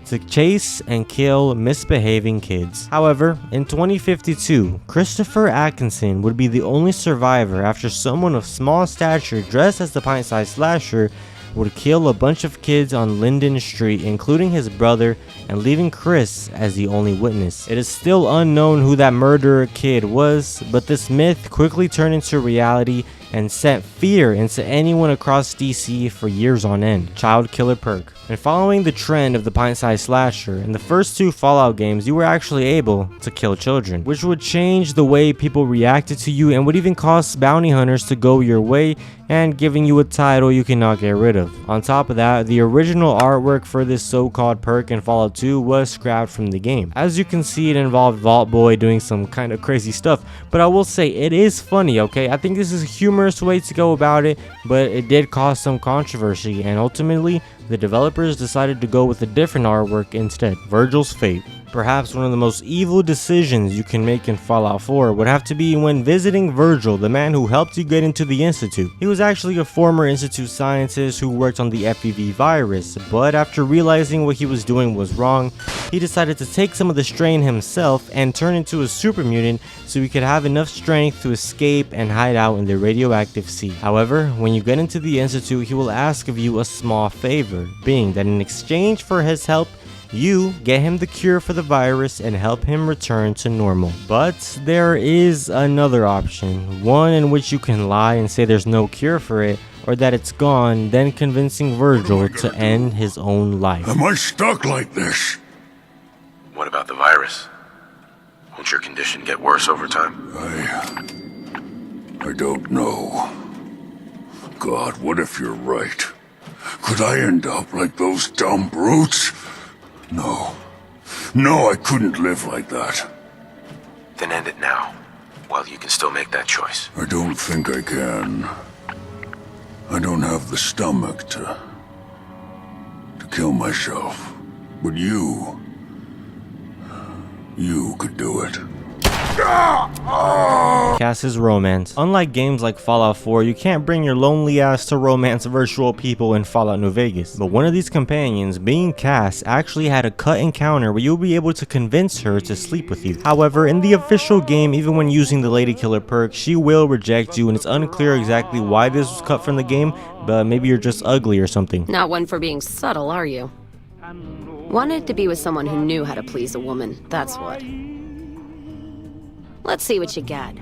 to chase and kill misbehaving kids. However, in 2052, Christopher Atkinson would be the only survivor after someone of small stature dressed as the pint-sized slasher would kill a bunch of kids on Linden Street, including his brother, and leaving Chris as the only witness. It is still unknown who that murderer kid was, but this myth quickly turned into reality and sent fear into anyone across DC for years on end. Child killer perk. And following the trend of the pint-sized slasher, in the first 2 Fallout games you were actually able to kill children, which would change the way people reacted to you and would even cause bounty hunters to go your way and giving you a title you cannot get rid of. On top of that, the original artwork for this so-called perk in Fallout 2 was scrapped from the game. As you can see, it involved Vault Boy doing some kind of crazy stuff, but I will say it is funny, okay? I think this is a humorous way to go about it, but it did cause some controversy, and ultimately the developers decided to go with a different artwork instead. Virgil's fate. Perhaps one of the most evil decisions you can make in Fallout 4 would have to be when visiting Virgil, the man who helped you get into the Institute. He was actually a former Institute scientist who worked on the FEV virus, but after realizing what he was doing was wrong, he decided to take some of the strain himself and turn into a super mutant so he could have enough strength to escape and hide out in the radioactive sea. However, when you get into the Institute, he will ask of you a small favor, being that in exchange for his help, you get him the cure for the virus and help him return to normal. But there is another option, one in which you can lie and say there's no cure for it, or that it's gone, then convincing Virgil to end his own life. Am I stuck like this? What about the virus? Won't your condition get worse over time? I don't know. God, what if you're right? Could I end up like those dumb brutes? No, I couldn't live like that. Then end it now, while you can still make that choice. I don't think I can. I don't have the stomach to kill myself. But you could do it. Cass's romance. Unlike games like Fallout 4, you can't bring your lonely ass to romance virtual people in Fallout New Vegas. But one of these companions, being Cass, actually had a cut encounter where you'll be able to convince her to sleep with you. However, in the official game, even when using the Lady Killer perk, she will reject you, and it's unclear exactly why this was cut from the game, but maybe you're just ugly or something. Not one for being subtle, are you? Wanted to be with someone who knew how to please a woman, that's what. Let's see what you got.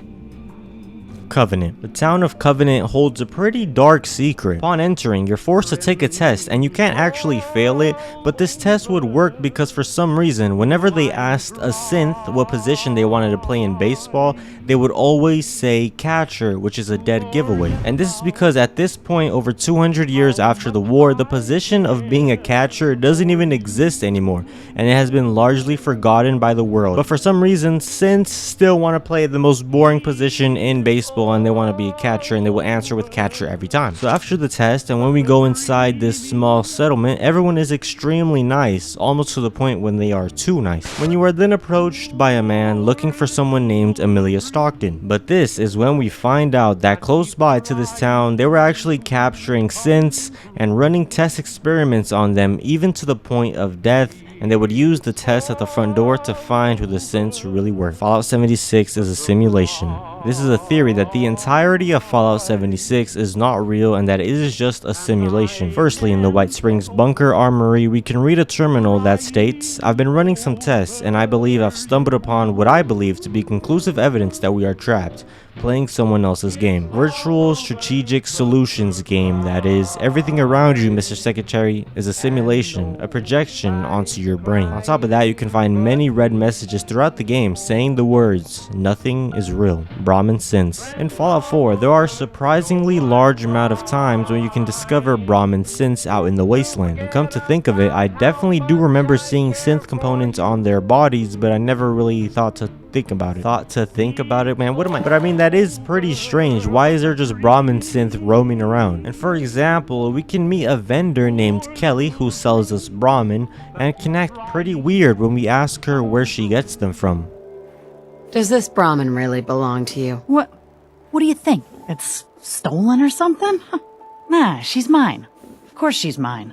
Covenant. The town of Covenant holds a pretty dark secret. Upon entering, you're forced to take a test, and you can't actually fail it, but this test would work because for some reason, whenever they asked a synth what position they wanted to play in baseball, they would always say catcher, which is a dead giveaway. And this is because at this point, over 200 years after the war, the position of being a catcher doesn't even exist anymore, and it has been largely forgotten by the world. But for some reason, synths still want to play the most boring position in baseball people and they want to be a catcher, and they will answer with catcher every time. So after the test, and when we go inside this small settlement, everyone is extremely nice, almost to the point when they are too nice. When you are then approached by a man looking for someone named Amelia Stockton. But this is when we find out that close by to this town, they were actually capturing synths and running test experiments on them, even to the point of death, and they would use the test at the front door to find who the synths really were. Fallout 76 is a simulation. This is a theory that the entirety of Fallout 76 is not real and that it is just a simulation. Firstly, in the White Springs Bunker Armory, we can read a terminal that states, "I've been running some tests and I believe I've stumbled upon what I believe to be conclusive evidence that we are trapped, playing someone else's game. Virtual strategic solutions game, that is. Everything around you, Mr. Secretary, is a simulation, a projection onto your brain." On top of that, you can find many red messages throughout the game saying the words, "Nothing is real. Brahmin synths." In Fallout 4, there are a surprisingly large amount of times when you can discover Brahmin synths out in the wasteland. And come to think of it, I definitely do remember seeing synth components on their bodies, but I never really thought to think about it. Man, what am I? But I mean, that is pretty strange. Why is there just Brahmin synth roaming around? And for example, we can meet a vendor named Kelly who sells us Brahmin and can act pretty weird when we ask her where she gets them from. Does this Brahmin really belong to you? What do you think? It's stolen or something? Nah, she's mine. Of course she's mine.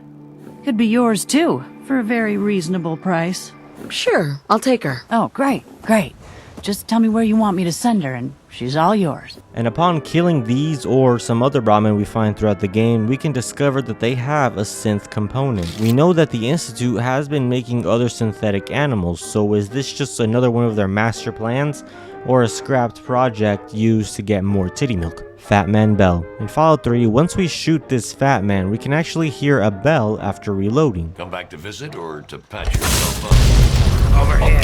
Could be yours too, for a very reasonable price. Sure, I'll take her. Oh, great. Just tell me where you want me to send her and she's all yours. And upon killing these or some other Brahmin we find throughout the game, we can discover that they have a synth component. We know that the Institute has been making other synthetic animals, so is this just another one of their master plans, or a scrapped project used to get more titty milk? Fat Man Bell. In Fallout 3, once we shoot this Fat Man, we can actually hear a bell after reloading. Come back to visit or to patch yourself up? Over here.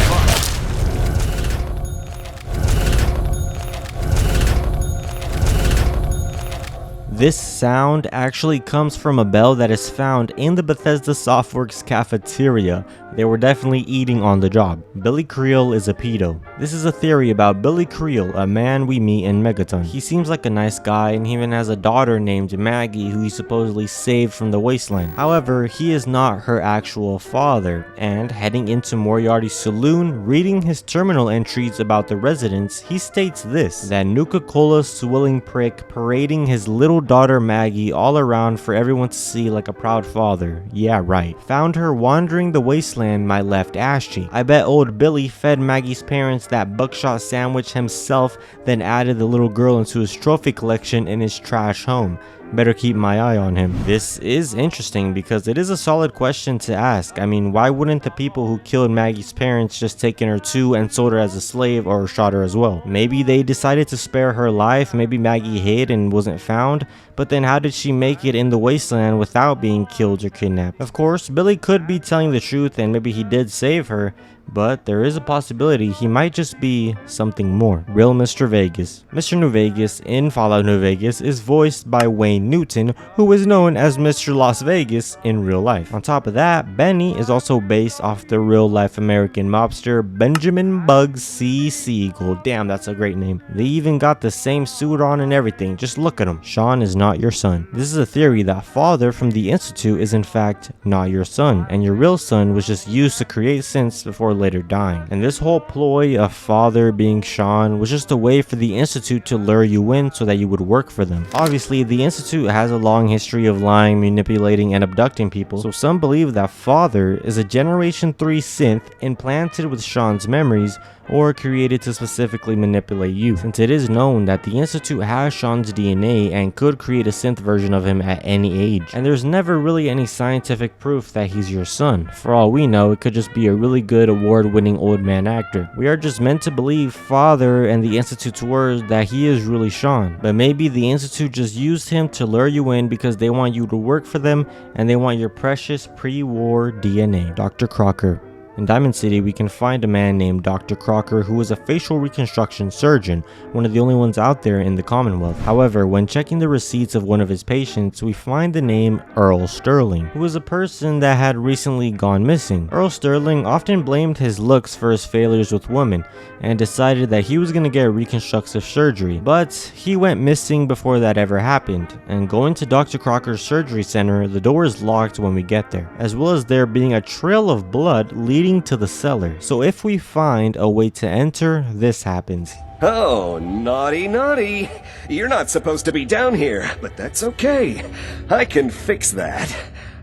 This sound actually comes from a bell that is found in the Bethesda Softworks cafeteria. They were definitely eating on the job. Billy Creel is a pedo. This is a theory about Billy Creel, a man we meet in Megaton. He seems like a nice guy and he even has a daughter named Maggie who he supposedly saved from the wasteland. However, he is not her actual father, and heading into Moriarty's saloon, reading his terminal entries about the residents, he states this, that Nuka-Cola swilling prick parading his little daughter Maggie all around for everyone to see like a proud father. Yeah, right. Found her wandering the wasteland my left ass cheek. I bet old Billy fed Maggie's parents that buckshot sandwich himself, then added the little girl into his trophy collection in his trash home. Better keep my eye on him. This is interesting because it is a solid question to ask. I mean, why wouldn't the people who killed Maggie's parents just taken her too and sold her as a slave or shot her as well? Maybe they decided to spare her life, maybe Maggie hid and wasn't found, but then how did she make it in the wasteland without being killed or kidnapped? Of course, Billy could be telling the truth and maybe he did save her, but there is a possibility he might just be something more. Real Mr. Vegas. Mr. New Vegas in Fallout New Vegas is voiced by Wayne Newton, who is known as Mr. Las Vegas in real life. On top of that, Benny is also based off the real-life American mobster Benjamin Bugs C. Siegel. Damn, that's a great name. They even got the same suit on and everything. Just look at him. Sean is not your son. This is a theory that Father from the Institute is in fact not your son, and your real son was just used to create synths before later dying. And this whole ploy of Father being Sean was just a way for the Institute to lure you in so that you would work for them. Obviously, the Institute has a long history of lying, manipulating, and abducting people, so some believe that Father is a Generation 3 synth implanted with Sean's memories or created to specifically manipulate you, since it is known that the Institute has Sean's DNA and could create a synth version of him at any age. And there's never really any scientific proof that he's your son. For all we know, it could just be a really good award-winning old man actor. We are just meant to believe Father and the Institute's words that he is really Sean, but maybe the Institute just used him to lure you in because they want you to work for them and they want your precious pre-war DNA. Dr. Crocker. In Diamond City, we can find a man named Dr. Crocker who is a facial reconstruction surgeon, one of the only ones out there in the Commonwealth. However, when checking the receipts of one of his patients, we find the name Earl Sterling, who was a person that had recently gone missing. Earl Sterling often blamed his looks for his failures with women and decided that he was going to get reconstructive surgery, but he went missing before that ever happened. And going to Dr. Crocker's surgery center, the door is locked when we get there, as well as there being a trail of blood leading to the cellar. So if we find a way to enter, this happens. Oh, naughty, naughty. You're not supposed to be down here, but that's okay. I can fix that.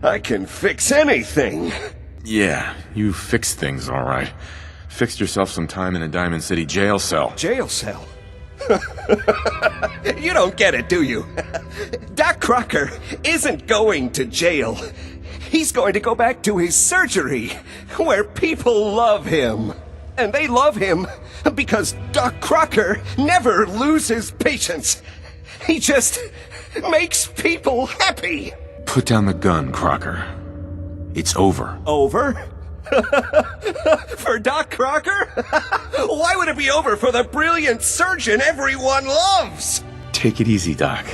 I can fix anything. Yeah, you fixed things, all right. Fixed yourself some time in a Diamond City jail cell. Jail cell? You don't get it, do you? Doc Crocker isn't going to jail. He's going to go back to his surgery, where people love him. And they love him because Doc Crocker never loses patience. He just makes people happy. Put down the gun, Crocker. It's over. Over? For Doc Crocker? Why would it be over for the brilliant surgeon everyone loves? Take it easy, Doc.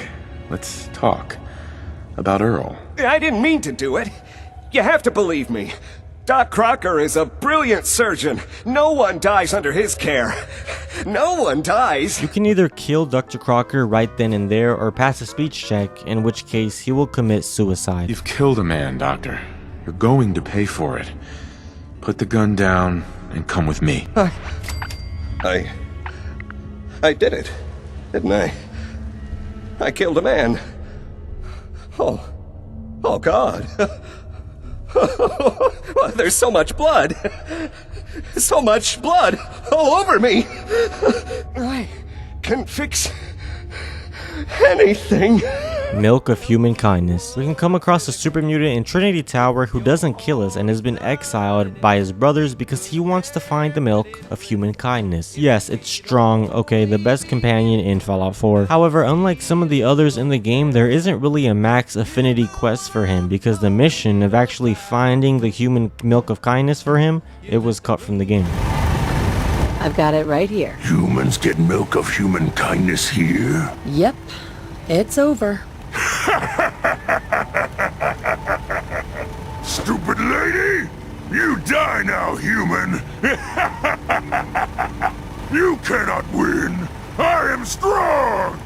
Let's talk about Earl. I didn't mean to do it. You have to believe me. Doc Crocker is a brilliant surgeon. No one dies under his care. No one dies. You can either kill Dr. Crocker right then and there or pass a speech check, in which case he will commit suicide. You've killed a man, Doctor. You're going to pay for it. Put the gun down and come with me. I did it, didn't I? I killed a man. Oh God. There's so much blood. So much blood all over me. I can fix anything. Milk of human kindness. We can come across a super mutant in Trinity Tower who doesn't kill us and has been exiled by his brothers because he wants to find the milk of human kindness. Yes, it's strong, okay, the best companion in Fallout 4. However, unlike some of the others in the game, there isn't really a max affinity quest for him because the mission of actually finding the human milk of kindness for him, it was cut from the game. I've got it right here. Humans get milk of human kindness here? Yep, it's over. Stupid lady! You die now, human! You cannot win! I am strong!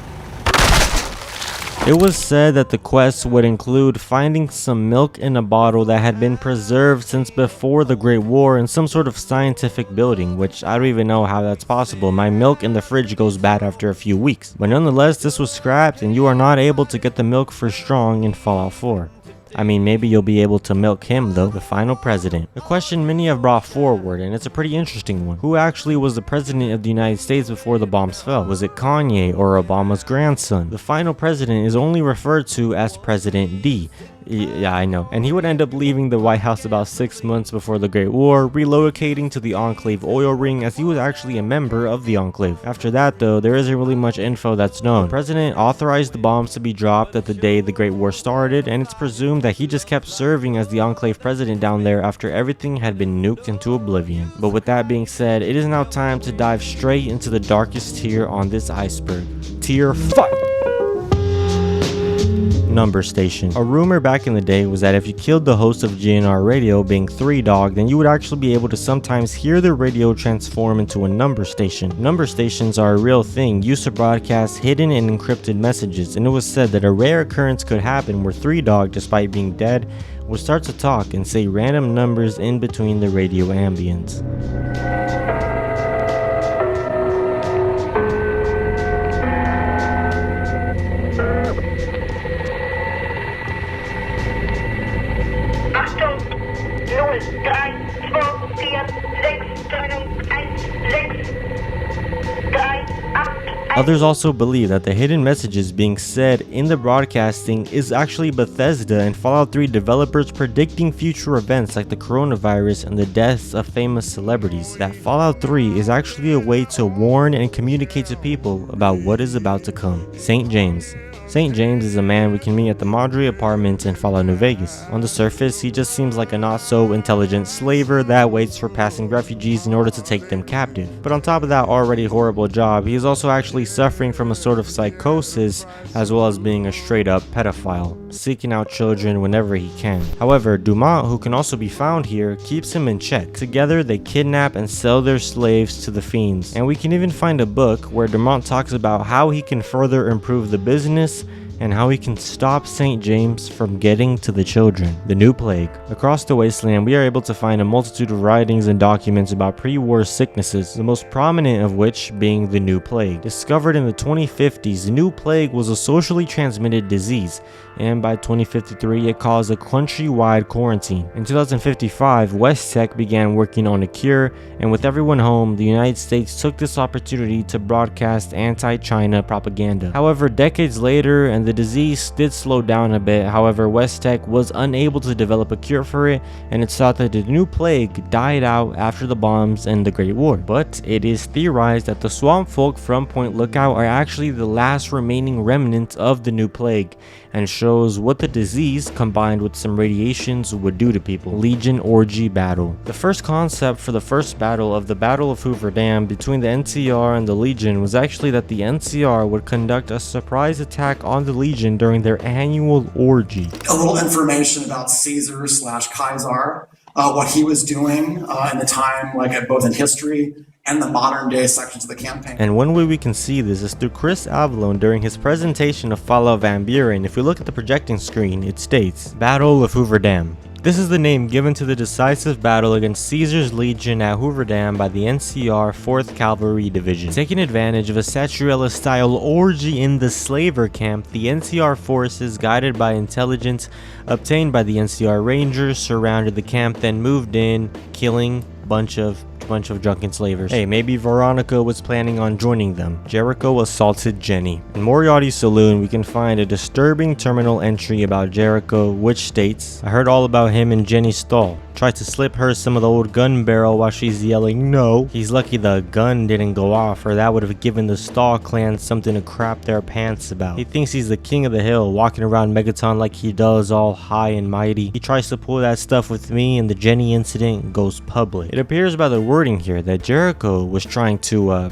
It was said that the quest would include finding some milk in a bottle that had been preserved since before the Great War in some sort of scientific building, which I don't even know how that's possible. My milk in the fridge goes bad after a few weeks. But nonetheless, this was scrapped and you are not able to get the milk for strong in Fallout 4. I mean, maybe you'll be able to milk him though, the final president. A question many have brought forward, and it's a pretty interesting one. Who actually was the president of the United States before the bombs fell? Was it Kanye or Obama's grandson? The final president is only referred to as President D. Yeah, I know. And he would end up leaving the White House about 6 months before the Great War, relocating to the Enclave oil ring as he was actually a member of the Enclave. After that though, there isn't really much info that's known. The president authorized the bombs to be dropped at the day the Great War started, and it's presumed that he just kept serving as the Enclave president down there after everything had been nuked into oblivion. But with that being said, it is now time to dive straight into the darkest tier on this iceberg. Tier 5. Number station. A rumor back in the day was that if you killed the host of GNR radio, being 3 Dog, then you would actually be able to sometimes hear the radio transform into a number station. Number stations are a real thing, used to broadcast hidden and encrypted messages, and it was said that a rare occurrence could happen where 3 Dog, despite being dead, would start to talk and say random numbers in between the radio ambience. Others also believe that the hidden messages being said in the broadcasting is actually Bethesda and Fallout 3 developers predicting future events like the coronavirus and the deaths of famous celebrities. That Fallout 3 is actually a way to warn and communicate to people about what is about to come. St. James, St. James is a man we can meet at the Madre apartment in Fallout New Vegas. On the surface, he just seems like a not-so-intelligent slaver that waits for passing refugees in order to take them captive. But on top of that already horrible job, he is also actually suffering from a sort of psychosis, as well as being a straight-up pedophile, seeking out children whenever he can. However, Dumont, who can also be found here, keeps him in check. Together, they kidnap and sell their slaves to the fiends. And we can even find a book where Dumont talks about how he can further improve the business and how he can stop St. James from getting to the children. The New Plague. Across the wasteland, we are able to find a multitude of writings and documents about pre-war sicknesses, the most prominent of which being the New Plague. Discovered in the 2050s, the New Plague was a socially transmitted disease, and by 2053 it caused a countrywide quarantine. In 2055, West Tech began working on a cure, and with everyone home, the United States took this opportunity to broadcast anti-China propaganda. However, decades later, and the disease did slow down a bit. However, West Tech was unable to develop a cure for it, and it's thought that the New Plague died out after the bombs and the Great War. But it is theorized that the swamp folk from Point Lookout are actually the last remaining remnants of the New Plague, and shows what the disease combined with some radiations would do to people. Legion Orgy Battle. The first concept for the first battle of the Battle of Hoover Dam between the NCR and the Legion was actually that the NCR would conduct a surprise attack on the Legion during their annual orgy. A little information about Caesar/Kaiser, what he was doing in the time, like both in history and the modern day sections of the campaign. And one way we can see this is through Chris Avallone during his presentation of Fallout Van Buren. If we look at the projecting screen, it states, Battle of Hoover Dam. This is the name given to the decisive battle against Caesar's Legion at Hoover Dam by the NCR 4th Cavalry Division. Taking advantage of a Saturella-style orgy in the slaver camp, the NCR forces, guided by intelligence obtained by the NCR Rangers, surrounded the camp, then moved in, killing a bunch of drunken slavers. Hey, maybe Veronica was planning on joining them. Jericho assaulted Jenny. In Moriarty's saloon, we can find a disturbing terminal entry about Jericho, which states, I heard all about him in Jenny's stall. Tried to slip her some of the old gun barrel while she's yelling no. He's lucky the gun didn't go off, or that would have given the Stahl clan something to crap their pants about. He thinks he's the king of the hill, walking around Megaton like he does, all high and mighty. He tries to pull that stuff with me, and the Jenny incident goes public. It appears by the wording here that Jericho was trying to,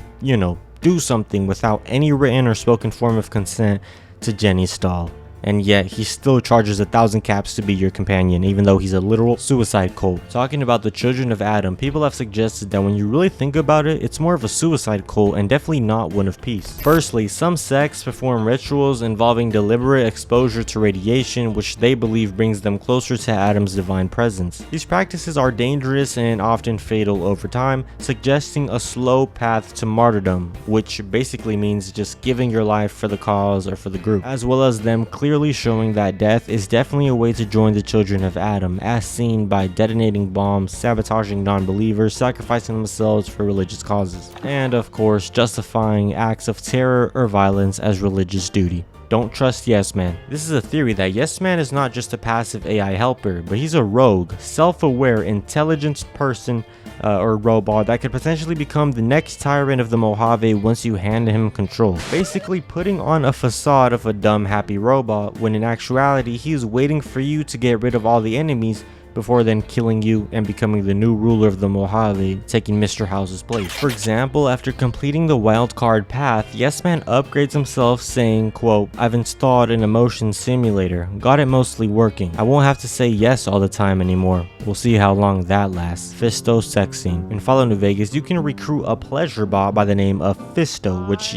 do something without any written or spoken form of consent to Jenny Stahl. And yet he still charges 1,000 caps to be your companion, even though he's a literal suicide cult. Talking about the children of Adam, people have suggested that when you really think about it, it's more of a suicide cult and definitely not one of peace. Firstly, some sects perform rituals involving deliberate exposure to radiation, which they believe brings them closer to Adam's divine presence. These practices are dangerous and often fatal over time, suggesting a slow path to martyrdom, which basically means just giving your life for the cause or for the group, as well as them clearly showing that death is definitely a way to join the children of Adam, as seen by detonating bombs, sabotaging non-believers, sacrificing themselves for religious causes, and of course justifying acts of terror or violence as religious duty. Don't trust Yes Man. This is a theory that Yes Man is not just a passive AI helper, but he's a rogue, self-aware, intelligent person or robot that could potentially become the next tyrant of the Mojave once you hand him control. Basically putting on a facade of a dumb, happy robot, when in actuality he is waiting for you to get rid of all the enemies before then killing you and becoming the new ruler of the Mojave, taking Mr. House's place. For example, after completing the wildcard path, Yes Man upgrades himself saying, quote, I've installed an emotion simulator, got it mostly working. I won't have to say yes all the time anymore. We'll see how long that lasts. Fisto sex scene. In Fallout New Vegas, you can recruit a pleasure bot by the name of Fisto, which,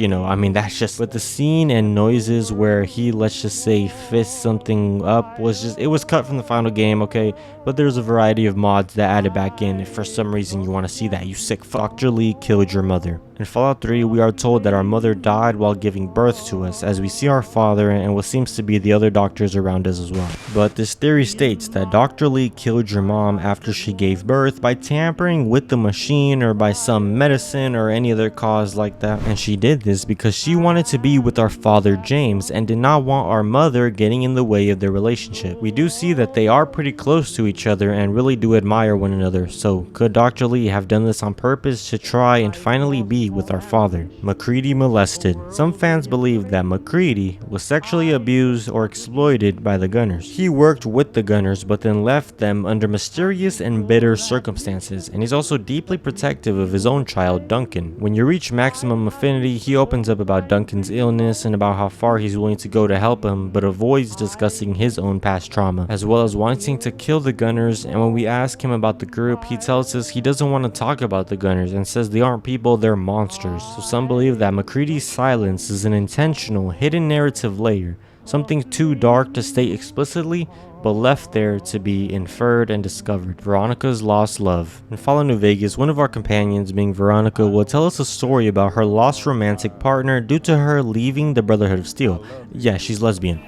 that's just, but the scene and noises where he, let's just say, fist something up it was cut from the final game, okay? But there's a variety of mods that add it back in if for some reason you want to see that, you sick fuck. Dr. Lee killed your mother. In Fallout 3, we are told that our mother died while giving birth to us, as we see our father and what seems to be the other doctors around us as well. But this theory states that Dr. Lee killed your mom mom after she gave birth by tampering with the machine or by some medicine or any other cause like that. And she did this because she wanted to be with our father James and did not want our mother getting in the way of their relationship. We do see that they are pretty close to each other and really do admire one another, so could Dr. Lee have done this on purpose to try and finally be with our father? MacReady molested. Some fans believe that MacReady was sexually abused or exploited by the Gunners. He worked with the Gunners but then left them under mysterious and bitter circumstances, and he's also deeply protective of his own child, Duncan. When you reach maximum affinity, he opens up about Duncan's illness and about how far he's willing to go to help him, but avoids discussing his own past trauma, as well as wanting to kill the Gunners. And when we ask him about the group, he tells us he doesn't want to talk about the Gunners and says they aren't people, they're monsters. So some believe that MacReady's silence is an intentional, hidden narrative layer, something too dark to state explicitly, but left there to be inferred and discovered. Veronica's lost love. In Fallout New Vegas, one of our companions, being Veronica, will tell us a story about her lost romantic partner due to her leaving the Brotherhood of Steel. Yeah, she's lesbian.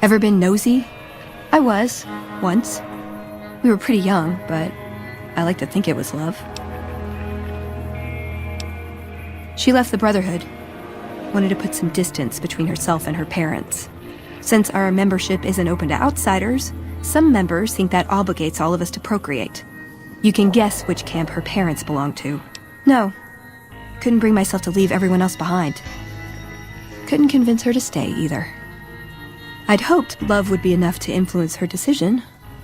Ever been nosy? I was, once. We were pretty young, but I like to think it was love. She left the Brotherhood. Wanted to put some distance between herself and her parents. Since our membership isn't open to outsiders, some members think that obligates all of us to procreate. You can guess which camp her parents belong to. No. Couldn't bring myself to leave everyone else behind. Couldn't convince her to stay either. I'd hoped love would be enough to influence her decision,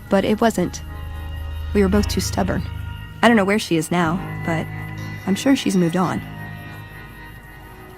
but it wasn't. We were both too stubborn. I don't know where she is now, but I'm sure she's moved on.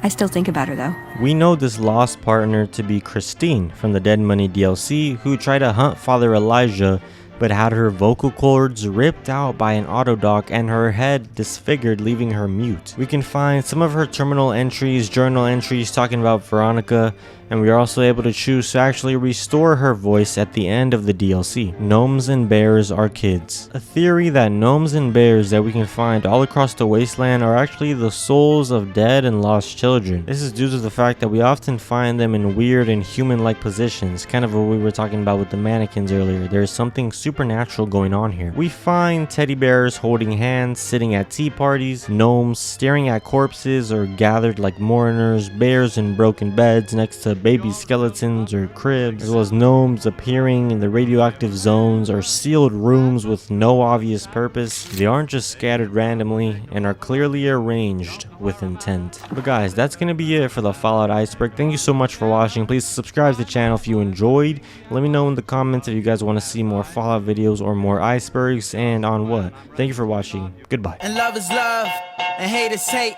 I still think about her though. We know this lost partner to be Christine from the Dead Money DLC, who tried to hunt Father Elijah but had her vocal cords ripped out by an autodoc and her head disfigured, leaving her mute. We can find some of her terminal entries, journal entries talking about Veronica, and we are also able to choose to actually restore her voice at the end of the DLC. Gnomes and bears are kids. A theory that gnomes and bears that we can find all across the wasteland are actually the souls of dead and lost children. This is due to the fact that we often find them in weird and human-like positions, kind of what we were talking about with the mannequins earlier. There is something supernatural going on here. We find teddy bears holding hands, sitting at tea parties, gnomes staring at corpses or gathered like mourners, bears in broken beds next to baby skeletons or cribs, as well as gnomes appearing in the radioactive zones or sealed rooms with no obvious purpose. They aren't just scattered randomly and are clearly arranged with intent. But guys, that's gonna be it for the Fallout Iceberg. Thank you so much for watching. Please subscribe to the channel if you enjoyed. Let me know in the comments if you guys want to see more Fallout videos or more icebergs and on what. Thank you for watching. Goodbye. And love is love, and hate is hate.